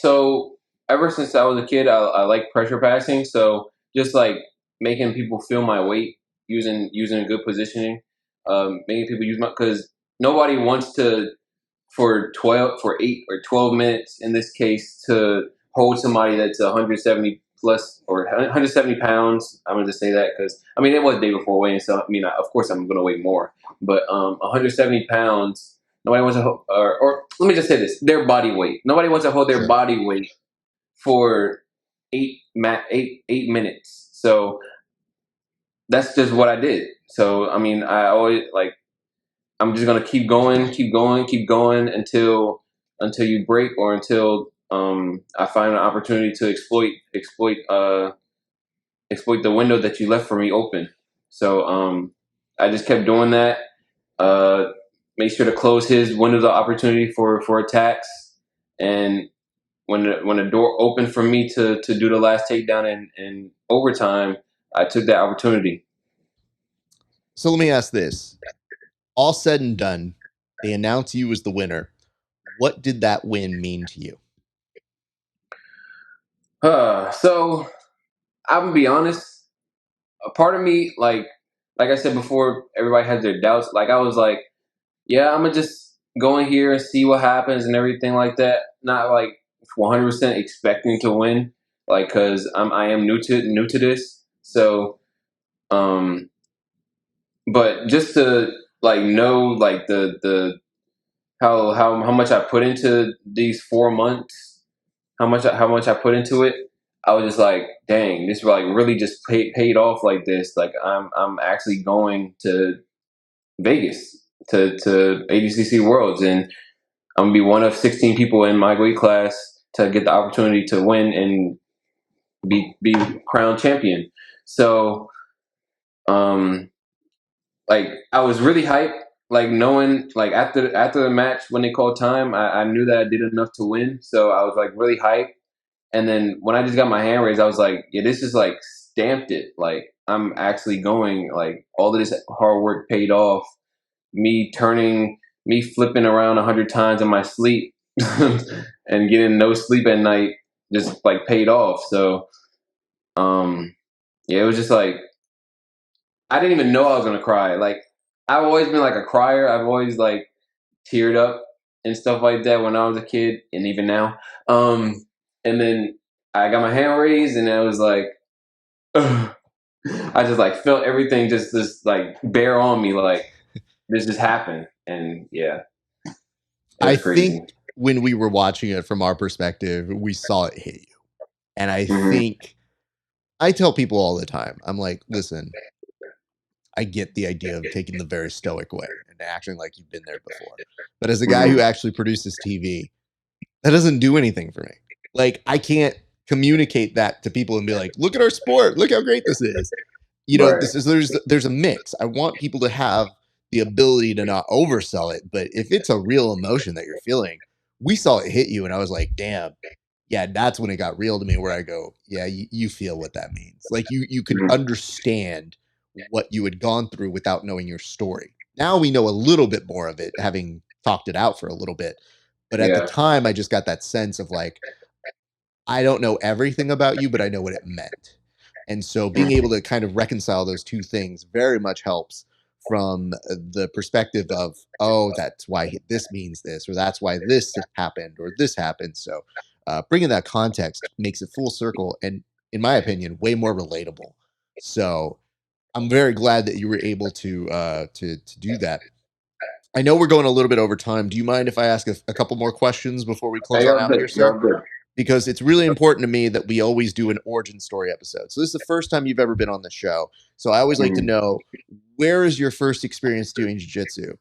So ever since I was a kid, I like pressure passing. So just like making people feel my weight, using a good positioning, making people use my because nobody wants to for 8 or 12 minutes in this case to hold somebody that's 170 plus or 170 pounds. I'm gonna just say that because I mean it was the day before weighing, so I mean of course I'm gonna weigh more, but 170 pounds. Nobody wants to, or let me just say this: their body weight. Nobody wants to hold their Sure. body weight for 8 minutes. So that's just what I did. So I mean, I always like I'm just gonna keep going, keep going, keep going until you break or until I find an opportunity to exploit the window that you left for me open. So I just kept doing that. Uh, Made sure to close his windows of opportunity for attacks, and when the door opened for me to do the last takedown in overtime, I took that opportunity. So let me ask this. All said and done, they announce you as the winner. What did that win mean to you? So I'm gonna be honest. A part of me, like I said before, everybody has their doubts. Like I was like, yeah, I'm gonna just go in here and see what happens and everything like that. Not like 100% expecting to win, like because I am new to this. So, um, but just to like know like the how much I put into these 4 months, how much I put into it. I was just like, dang, this like really just paid off like this. Like I'm actually going to Vegas to ADCC Worlds, and I'm gonna be one of 16 people in my weight class to get the opportunity to win and be crowned champion. So, um, like I was really hyped. Like knowing, like after the match when they called time, I knew that I did enough to win. So I was like really hyped. And then when I just got my hand raised, I was like, yeah, this is like stamped it. Like I'm actually going. Like all of this hard work paid off. Me turning, me flipping around 100 times in my sleep and getting no sleep at night just like paid off. So yeah, it was just like I didn't even know I was gonna cry. Like I've always been like a crier. I've always like teared up and stuff like that when I was a kid and even now. And then I got my hand raised and I was like, ugh. I just like felt everything just like bear on me like this just happened. And yeah, it I was crazy. think when we were watching it from our perspective, we saw it hit you. And I Hmm. think I tell people all the time, I'm like, listen, I get the idea of taking the very stoic way and acting like you've been there before. But as a guy who Hmm. actually produces TV, that doesn't do anything for me. Like, I can't communicate that to people and be like, look at our sport, look how great this is. You know, Right. this is there's a mix. I want people to have the ability to not oversell it, but if it's a real emotion that you're feeling, we saw it hit you, and I was like, damn, yeah, that's when it got real to me. Where I go, yeah, you feel what that means. Like you could Hmm. understand what you had gone through without knowing your story. Now we know a little bit more of it, having talked it out for a little bit. But at the Yeah. time, I just got that sense of like, I don't know everything about you, but I know what it meant. And so being Hmm. able to kind of reconcile those two things very much helps from the perspective of, oh, that's why this means this, or that's why this happened, or this happened. So bringing that context makes it full circle and, in my opinion, way more relatable. So I'm very glad that you were able to do that. I know we're going a little bit over time. Do you mind if I ask a couple more questions before we close Hey, on you're out here, good. sir? You're good. Because it's really important to me that we always do an origin story episode. So this is the first time you've ever been on the show. So I always like to know, where is your first experience doing jiu-jitsu?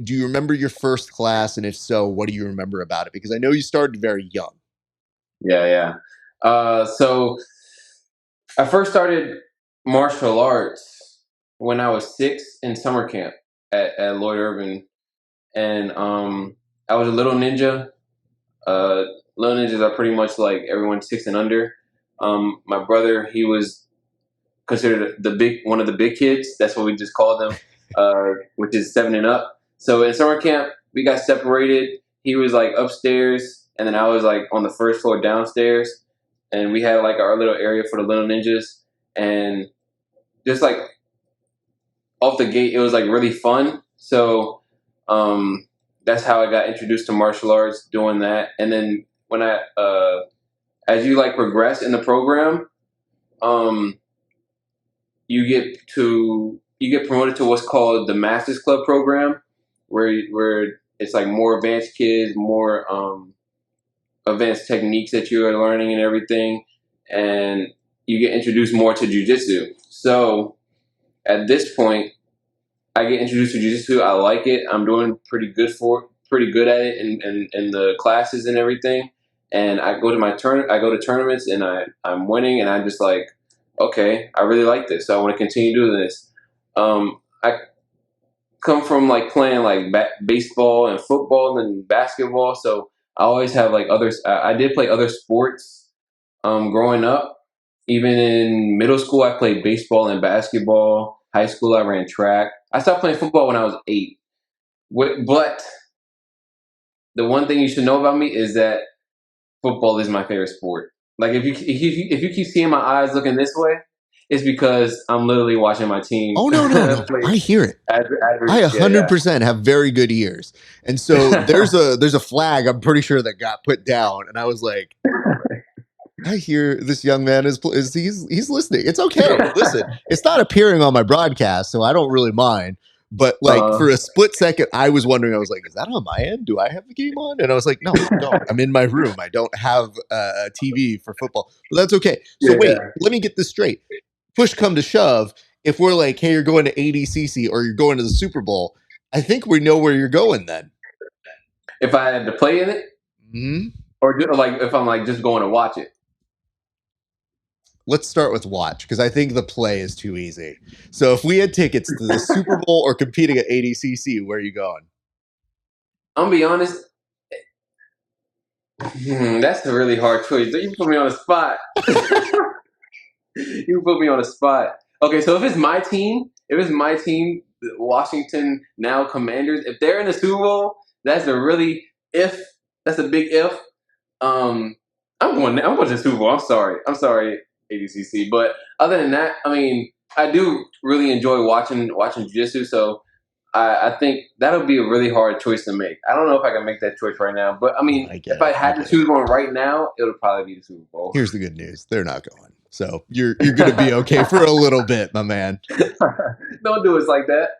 Do you remember your first class? And if so, what do you remember about it? Because I know you started very young. Yeah. So I first started martial arts when I was 6 in summer camp at Lloyd Irvin, and I was a little ninja. Uh, Little ninjas are pretty much like everyone 6 and under. My brother, he was considered one of the big kids. That's what we just called them, which is 7 and up. So in summer camp, we got separated. He was like upstairs, and then I was like on the first floor downstairs, and we had like our little area for the little ninjas. And just like off the gate, it was like really fun. So that's how I got introduced to martial arts, doing that. And then when as you like progress in the program, um, you get promoted to what's called the Masters Club program, where it's like more advanced kids, more advanced techniques that you are learning and everything, and you get introduced more to jiu-jitsu. So at this point, I get introduced to jiu-jitsu. I like it. I'm doing pretty good at it in the classes and everything. And I go to tournaments and I'm winning, and I'm just like, okay, I really like this. So I want to continue doing this. I come from like playing like baseball and football and basketball, so I always have like others. I did play other sports growing up. Even in middle school, I played baseball and basketball. High school, I ran track. I stopped playing football when I was 8. But the one thing you should know about me is that football is my favorite sport. Like if you keep seeing my eyes looking this way, it's because I'm literally watching my team. Oh, no. Play. I hear it. I Yeah. 100% have very good ears. And so there's a flag I'm pretty sure that got put down. And I was like, I hear this young man is he's listening. It's okay. Listen, it's not appearing on my broadcast, so I don't really mind. But like for a split second, I was wondering. I was like, "Is that on my end? Do I have the game on?" And I was like, "No, I don't. I'm in my room. I don't have a TV for football." But that's okay. So wait, let me get this straight. Push come to shove, if we're like, "Hey, you're going to ADCC or you're going to the Super Bowl," I think we know where you're going then. If I had to play in it, or like if I'm like just going to watch it. Let's start with watch, because I think the play is too easy. So if we had tickets to the Super Bowl or competing at ADCC, where are you going? I'm gonna be honest. That's a really hard choice. You put me on the spot. You put me on the spot. Okay, so if it's my team, Washington now Commanders, if they're in the Super Bowl, that's a really if. That's a big if. I'm going to the Super Bowl. I'm sorry, ADCC. But other than that, I mean, I do really enjoy watching jiu-jitsu. So I think that'll be a really hard choice to make. I don't know if I can make that choice right now. But I mean, if I had to choose one right now, it would probably be the Super Bowl. Here's the good news: they're not going. So you're going to be okay for a little bit, my man. Don't do us like that.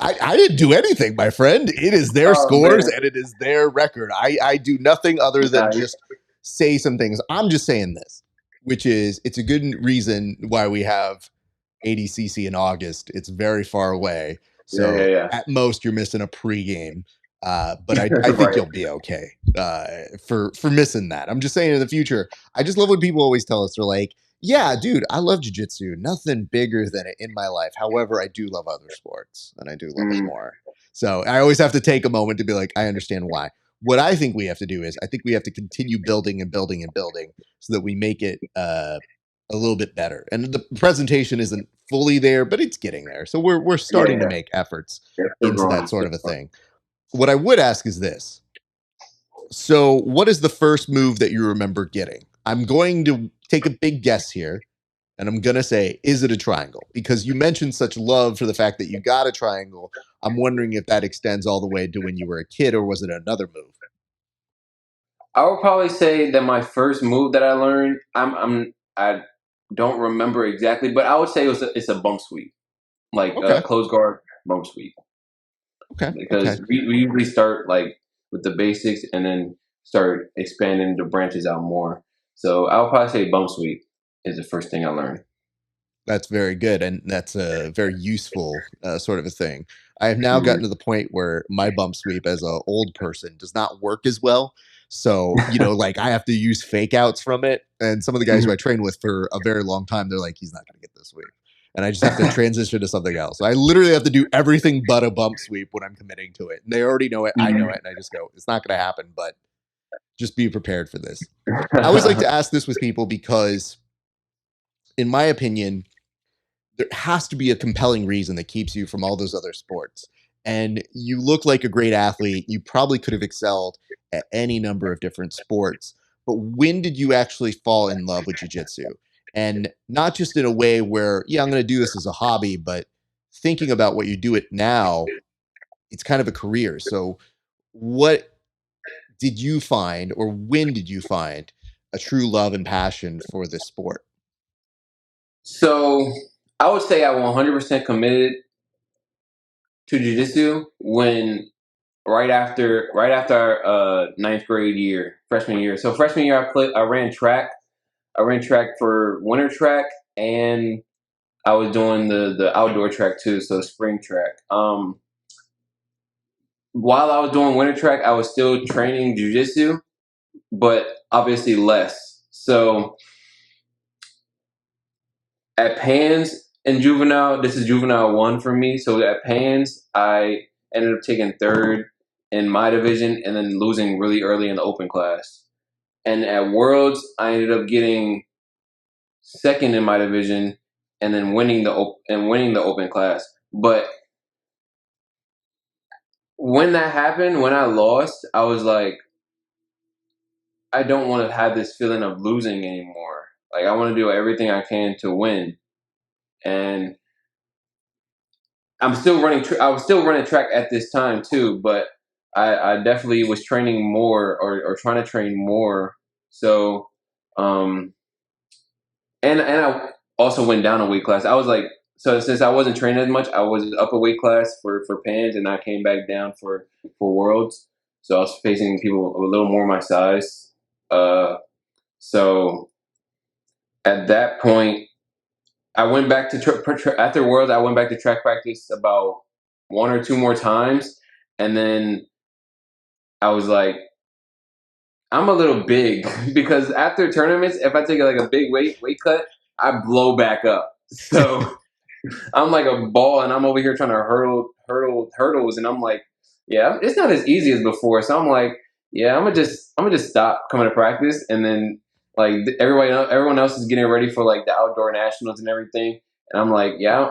I didn't do anything, my friend. It is their scores and it is their record. I do nothing other than just say some things. I'm just saying this, which is it's a good reason why we have ADCC in August. It's very far away. So at most you're missing a pregame. But I think you'll be okay for missing that. I'm just saying in the future, I just love when people always tell us, they're like, yeah, dude, I love jiu-jitsu. Nothing bigger than it in my life. However, I do love other sports and I do love it more. So I always have to take a moment to be like, I understand why. What I think we have to do is I think we have to continue building and building and building so that we make it a little bit better. And the presentation isn't fully there, but it's getting there. So we're starting to make efforts into that sort of a thing. What I would ask is this. So what is the first move that you remember getting? I'm going to take a big guess here. And I'm going to say, is it a triangle? Because you mentioned such love for the fact that you got a triangle. I'm wondering if that extends all the way to when you were a kid, or was it another move? I would probably say that my first move that I learned, I don't remember exactly, but I would say it's a bump sweep, like Okay. close guard bump sweep, Okay. Okay. because we usually start like with the basics and then start expanding the branches out more. So I would probably say bump sweep is the first thing I learned. That's very good, and that's a very useful sort of a thing. I have now Mhm. gotten to the point where my bump sweep as a old person does not work as well. So, like I have to use fake outs from it. And some of the guys who I train with for a very long time, they're like, he's not going to get this sweep. And I just have to transition to something else. So I literally have to do everything but a bump sweep when I'm committing to it. And they already know it. I know it. And I just go, it's not going to happen, but just be prepared for this. I always like to ask this with people because, in my opinion, there has to be a compelling reason that keeps you from all those other sports. And you look like a great athlete. You probably could have excelled at any number of different sports. But when did you actually fall in love with jiu-jitsu? And not just in a way where, yeah, I'm going to do this as a hobby, but thinking about what you do it now, it's kind of a career. So what did you find, or when did you find a true love and passion for this sport? So I would say I 100% committed to jujitsu when right after our ninth grade year, freshman year. So freshman year, I ran track. I ran track for winter track, and I was doing the outdoor track too, so spring track. While I was doing winter track, I was still training jujitsu, but obviously less. So at Pans in juvenile, this is juvenile one for me. So at Pans, I ended up taking third in my division and then losing really early in the open class. And at Worlds, I ended up getting second in my division and then winning the open class. But when that happened, when I lost, I was like, I don't want to have this feeling of losing anymore. Like I want to do everything I can to win. And I'm still running. I was still running track at this time too, but I definitely was training more or trying to train more. So, um, and I also went down a weight class. I was like, so since I wasn't training as much, I was up a weight class for Pans, and I came back down for Worlds. So I was facing people a little more my size. So at that point, I went back to after Worlds. I went back to track practice about one or two more times, and then I was like, I'm a little big because after tournaments, if I take like a big weight cut, I blow back up. So I'm like a ball, and I'm over here trying to hurdles, and I'm like, yeah, it's not as easy as before. So I'm like, yeah, I'm gonna just stop coming to practice, and then like everyone else is getting ready for like the outdoor nationals and everything, and I'm like, yeah,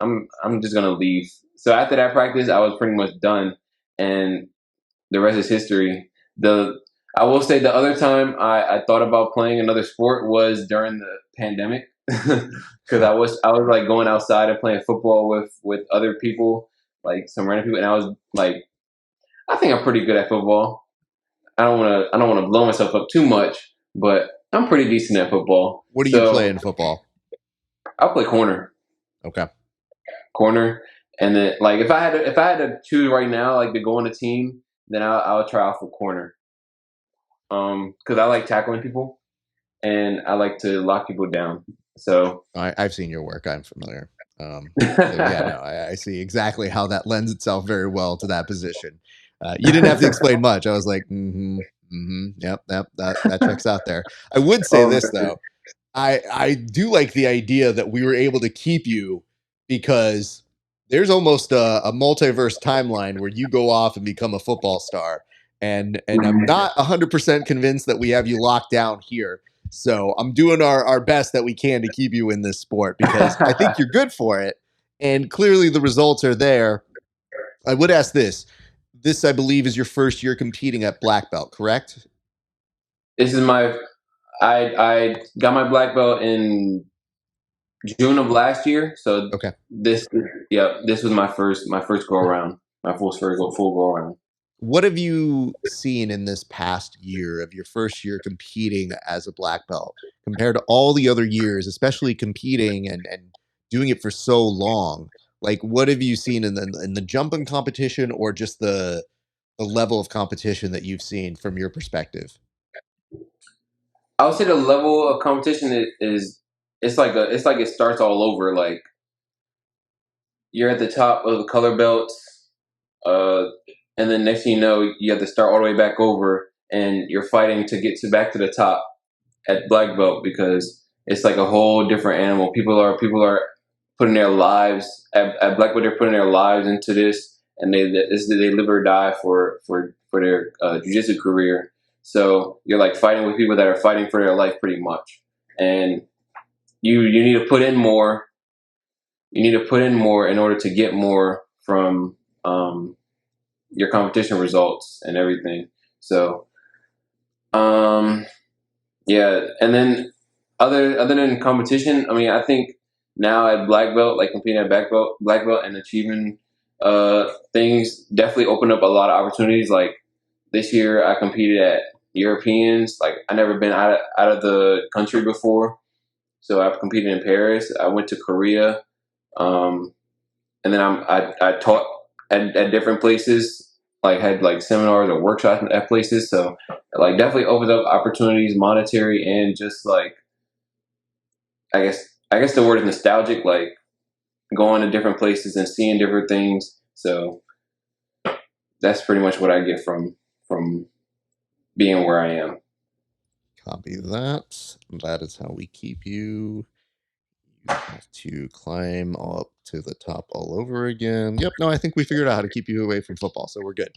I'm just gonna leave. So after that practice, I was pretty much done, and the rest is history. The I will say the other time I thought about playing another sport was during the pandemic because I was like going outside and playing football with other people, like some random people, and I was like, I think I'm pretty good at football. I don't want to blow myself up too much, but I'm pretty decent at football. What do you play So in football? I'll play Okay. corner, and then like if I had to choose right now, like to go on a team, then I'll try out for corner. Because I like tackling people and I like to lock people down. So I've seen your work. I'm familiar. So yeah, no, I see exactly how that lends itself very well to that position. You didn't have to explain much. I was like, yep, that checks out there. I would say oh, this though. I do like the idea that we were able to keep you because there's almost a multiverse timeline where you go off and become a football star. And I'm not 100% convinced that we have you locked down here. So I'm doing our best that we can to keep you in this sport because I think you're good for it. And clearly the results are there. I would ask this. This, I believe, is your first year competing at black belt, correct? this is my I got my black belt in June of last year. So Okay. this was my first go around, my full go around. What have you seen in this past year of your first year competing as a black belt compared to all the other years, especially competing and doing it for so long? Like, what have you seen in the jumping competition, or just the level of competition that you've seen from your perspective? I would say the level of competition is it's like it starts all over. Like you're at the top of the color belts, uh, and then next thing you know, you have to start all the way back over, and you're fighting to get to back to the top at black belt because it's like a whole different animal. People are putting their lives at black belt. They're putting their lives into this, and they live or die for their jiu-jitsu career. So you're like fighting with people that are fighting for their life pretty much, and you need to put in more. You need to put in more in order to get more from your competition results and everything. So um, yeah, and then other than competition, I mean, I think now at black belt, like competing at black belt, and achieving things definitely opened up a lot of opportunities. Like this year, I competed at Europeans. Like I never been out of the country before, so I've competed in Paris. I went to Korea, um, and then I taught at different places. Like had like seminars or workshops at places. So like definitely opens up opportunities, monetary and just like I guess the word is nostalgic, like going to different places and seeing different things. So that's pretty much what I get from being where I am. Copy that. That is how we keep you. You have to climb up to the top all over again. Yep. No, I think we figured out how to keep you away from football, so we're good.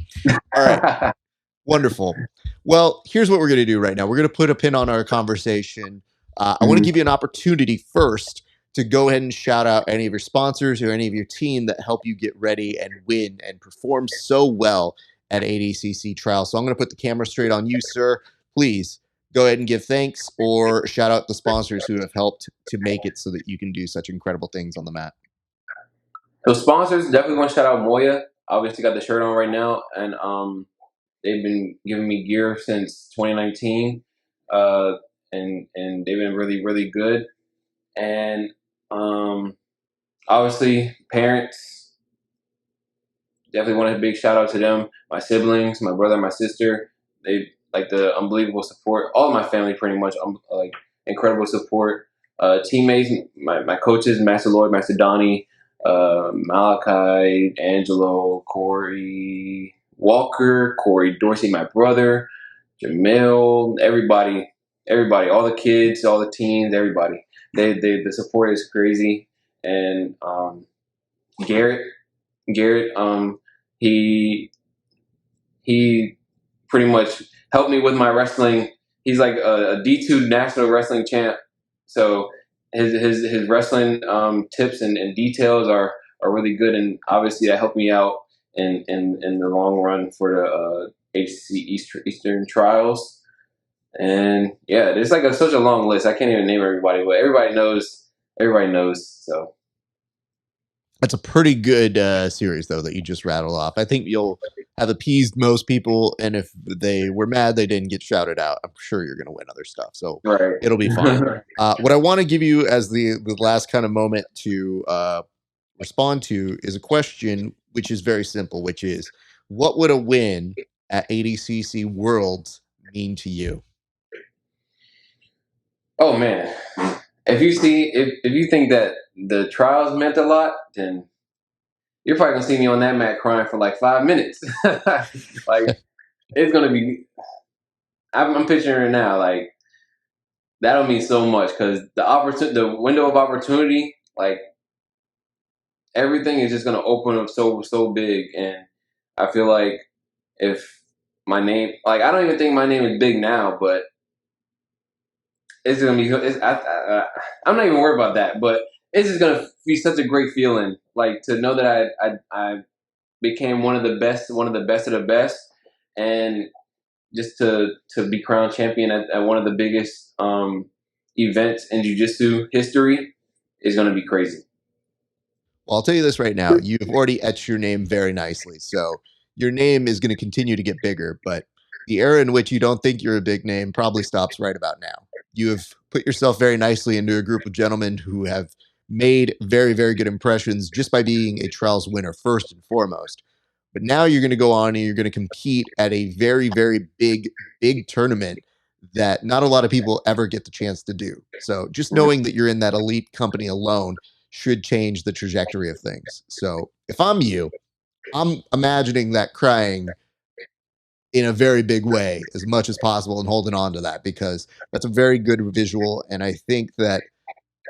All right. Wonderful. Well, here's what we're going to do right now. We're going to put a pin on our conversation. I want to give you an opportunity first to go ahead and shout out any of your sponsors or any of your team that help you get ready and win and perform so well at ADCC Trials. So I'm going to put the camera straight on you, sir. Please go ahead and give thanks or shout out the sponsors who have helped to make it so that you can do such incredible things on the mat. So sponsors, definitely want to shout out Moya. Obviously got the shirt on right now, and they've been giving me gear since 2019, uh, and they've been really good. And um, obviously parents, definitely want a big shout out to them. My siblings, my brother, my sister, they like the unbelievable support. All of my family, pretty much, like incredible support. Teammates, my coaches, Master Lloyd, Master Donnie, Malachi, Angelo, Corey Walker, Corey Dorsey, my brother, Jamil, everybody, all the kids, all the teens, everybody. The support is crazy, and Garrett, Garrett, he he pretty much helped me with my wrestling. He's like a D2 national wrestling champ, so his wrestling tips and details are really good, and obviously that helped me out in the long run for the HCC Eastern Trials. And yeah, there's like such a long list. I can't even name everybody, but everybody knows. Everybody knows. So That's a pretty good series, though, that you just rattled off. I think you'll have appeased most people, and if they were mad they didn't get shouted out, I'm sure you're going to win other stuff. So it'll be fine. right. What I want to give you as the last kind of moment to respond to is a question which is very simple, which is, what would a win at ADCC Worlds mean to you? Oh man, if you think that the trials meant a lot, then you're probably gonna see me on that mat crying for like 5 minutes. Like it's gonna be. I'm picturing it now. Like that'll mean so much because the window of opportunity, like everything is just gonna open up so big, and I feel like if my name, like I don't even think my name is big now, but it's gonna be. I'm not even worried about that, but it's just gonna be such a great feeling, like to know that I became one of the best of the best, and just to be crowned champion at one of the biggest events in jiu-jitsu history is going to be crazy. Well, I'll tell you this right now. You've already etched your name very nicely. So your name is going to continue to get bigger, but the era in which you don't think you're a big name probably stops right about now. You have put yourself very nicely into a group of gentlemen who have made very, very good impressions just by being a trials winner, first and foremost. But now you're going to go on and you're going to compete at a very, very big, big tournament that not a lot of people ever get the chance to do. So just knowing that you're in that elite company alone should change the trajectory of things. So if I'm you, I'm imagining that crying in a very big way as much as possible and holding on to that, because that's a very good visual. And I think that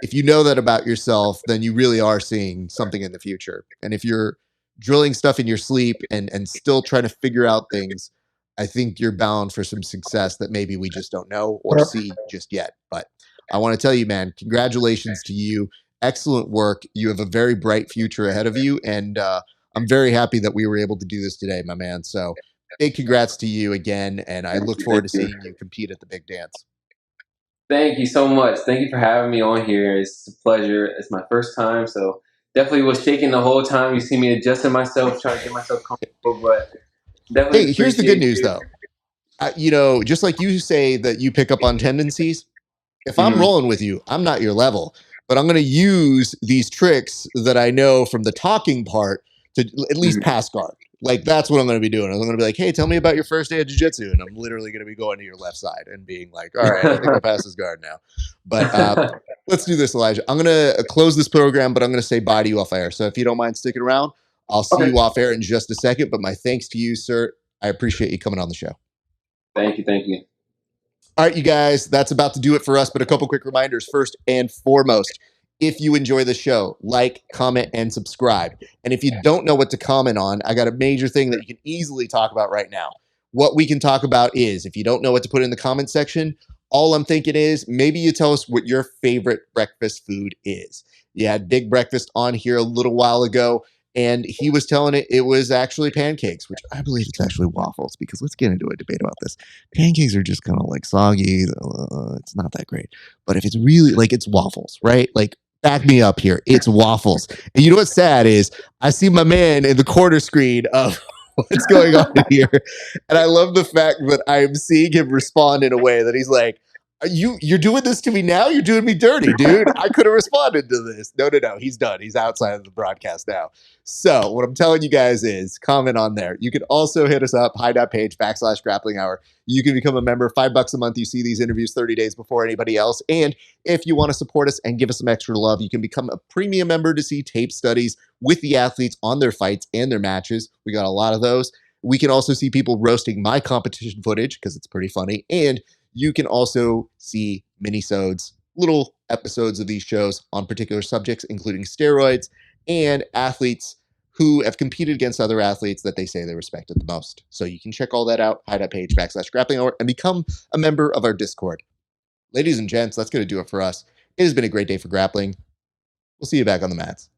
if you know that about yourself, then you really are seeing something in the future. And if you're drilling stuff in your sleep and still trying to figure out things, I think you're bound for some success that maybe we just don't know or see just yet. But I want to tell you, man, congratulations to you. Excellent work. You have a very bright future ahead of you. And I'm very happy that we were able to do this today, my man. So big congrats to you again. And I look forward to seeing you compete at the big dance. Thank you so much. Thank you for having me on here. It's a pleasure. It's my first time, so definitely was shaking the whole time. You see me adjusting myself, trying to get myself comfortable, but definitely Hey, here's the good appreciate news, you. though. Just like you say that you pick up on tendencies, if I'm Mhm. rolling with you, I'm not your level, but I'm going to use these tricks that I know from the talking part to at least Mhm. pass guard. Like, that's what I'm going to be doing. I'm going to be like, hey, tell me about your first day of jiu-jitsu. And I'm literally going to be going to your left side and being like, all right, I think I pass this guard now. But let's do this, Elijah. I'm going to close this program, but I'm going to say bye to you off air. So if you don't mind sticking around, I'll see Okay. you off air in just a second. But my thanks to you, sir. I appreciate you coming on the show. Thank you. Thank you. All right, you guys, that's about to do it for us. But a couple quick reminders. First and foremost, if you enjoy the show, like, comment, and subscribe. And if you don't know what to comment on, I got a major thing that you can easily talk about right now. What we can talk about is, if you don't know what to put in the comment section, all I'm thinking is maybe you tell us what your favorite breakfast food is. You had Big Breakfast on here a little while ago, and he was telling it was actually pancakes, which I believe it's actually waffles, because let's get into a debate about this. Pancakes are just kind of like soggy. It's not that great. But if it's really like, it's waffles, right? Like, back me up here. It's waffles. And you know what's sad is I see my man in the corner screen of what's going on here. And I love the fact that I'm seeing him respond in a way that he's like, you're doing this to me now? You're doing me dirty, dude. I could have responded to this. No. He's done. He's outside of the broadcast now. So what I'm telling you guys is comment on there. You can also hit us up, HY.PAGE /GRAPPLINGHOUR. You can become a member, $5 a month. You see these interviews 30 days before anybody else. And if you want to support us and give us some extra love, you can become a premium member to see tape studies with the athletes on their fights and their matches. We got a lot of those. We can also see people roasting my competition footage because it's pretty funny. And you can also see minisodes, little episodes of these shows on particular subjects, including steroids and athletes who have competed against other athletes that they say they respected the most. So you can check all that out, HY.PAGE /GRAPPLINGHOUR, and become a member of our Discord. Ladies and gents, that's going to do it for us. It has been a great day for grappling. We'll see you back on the mats.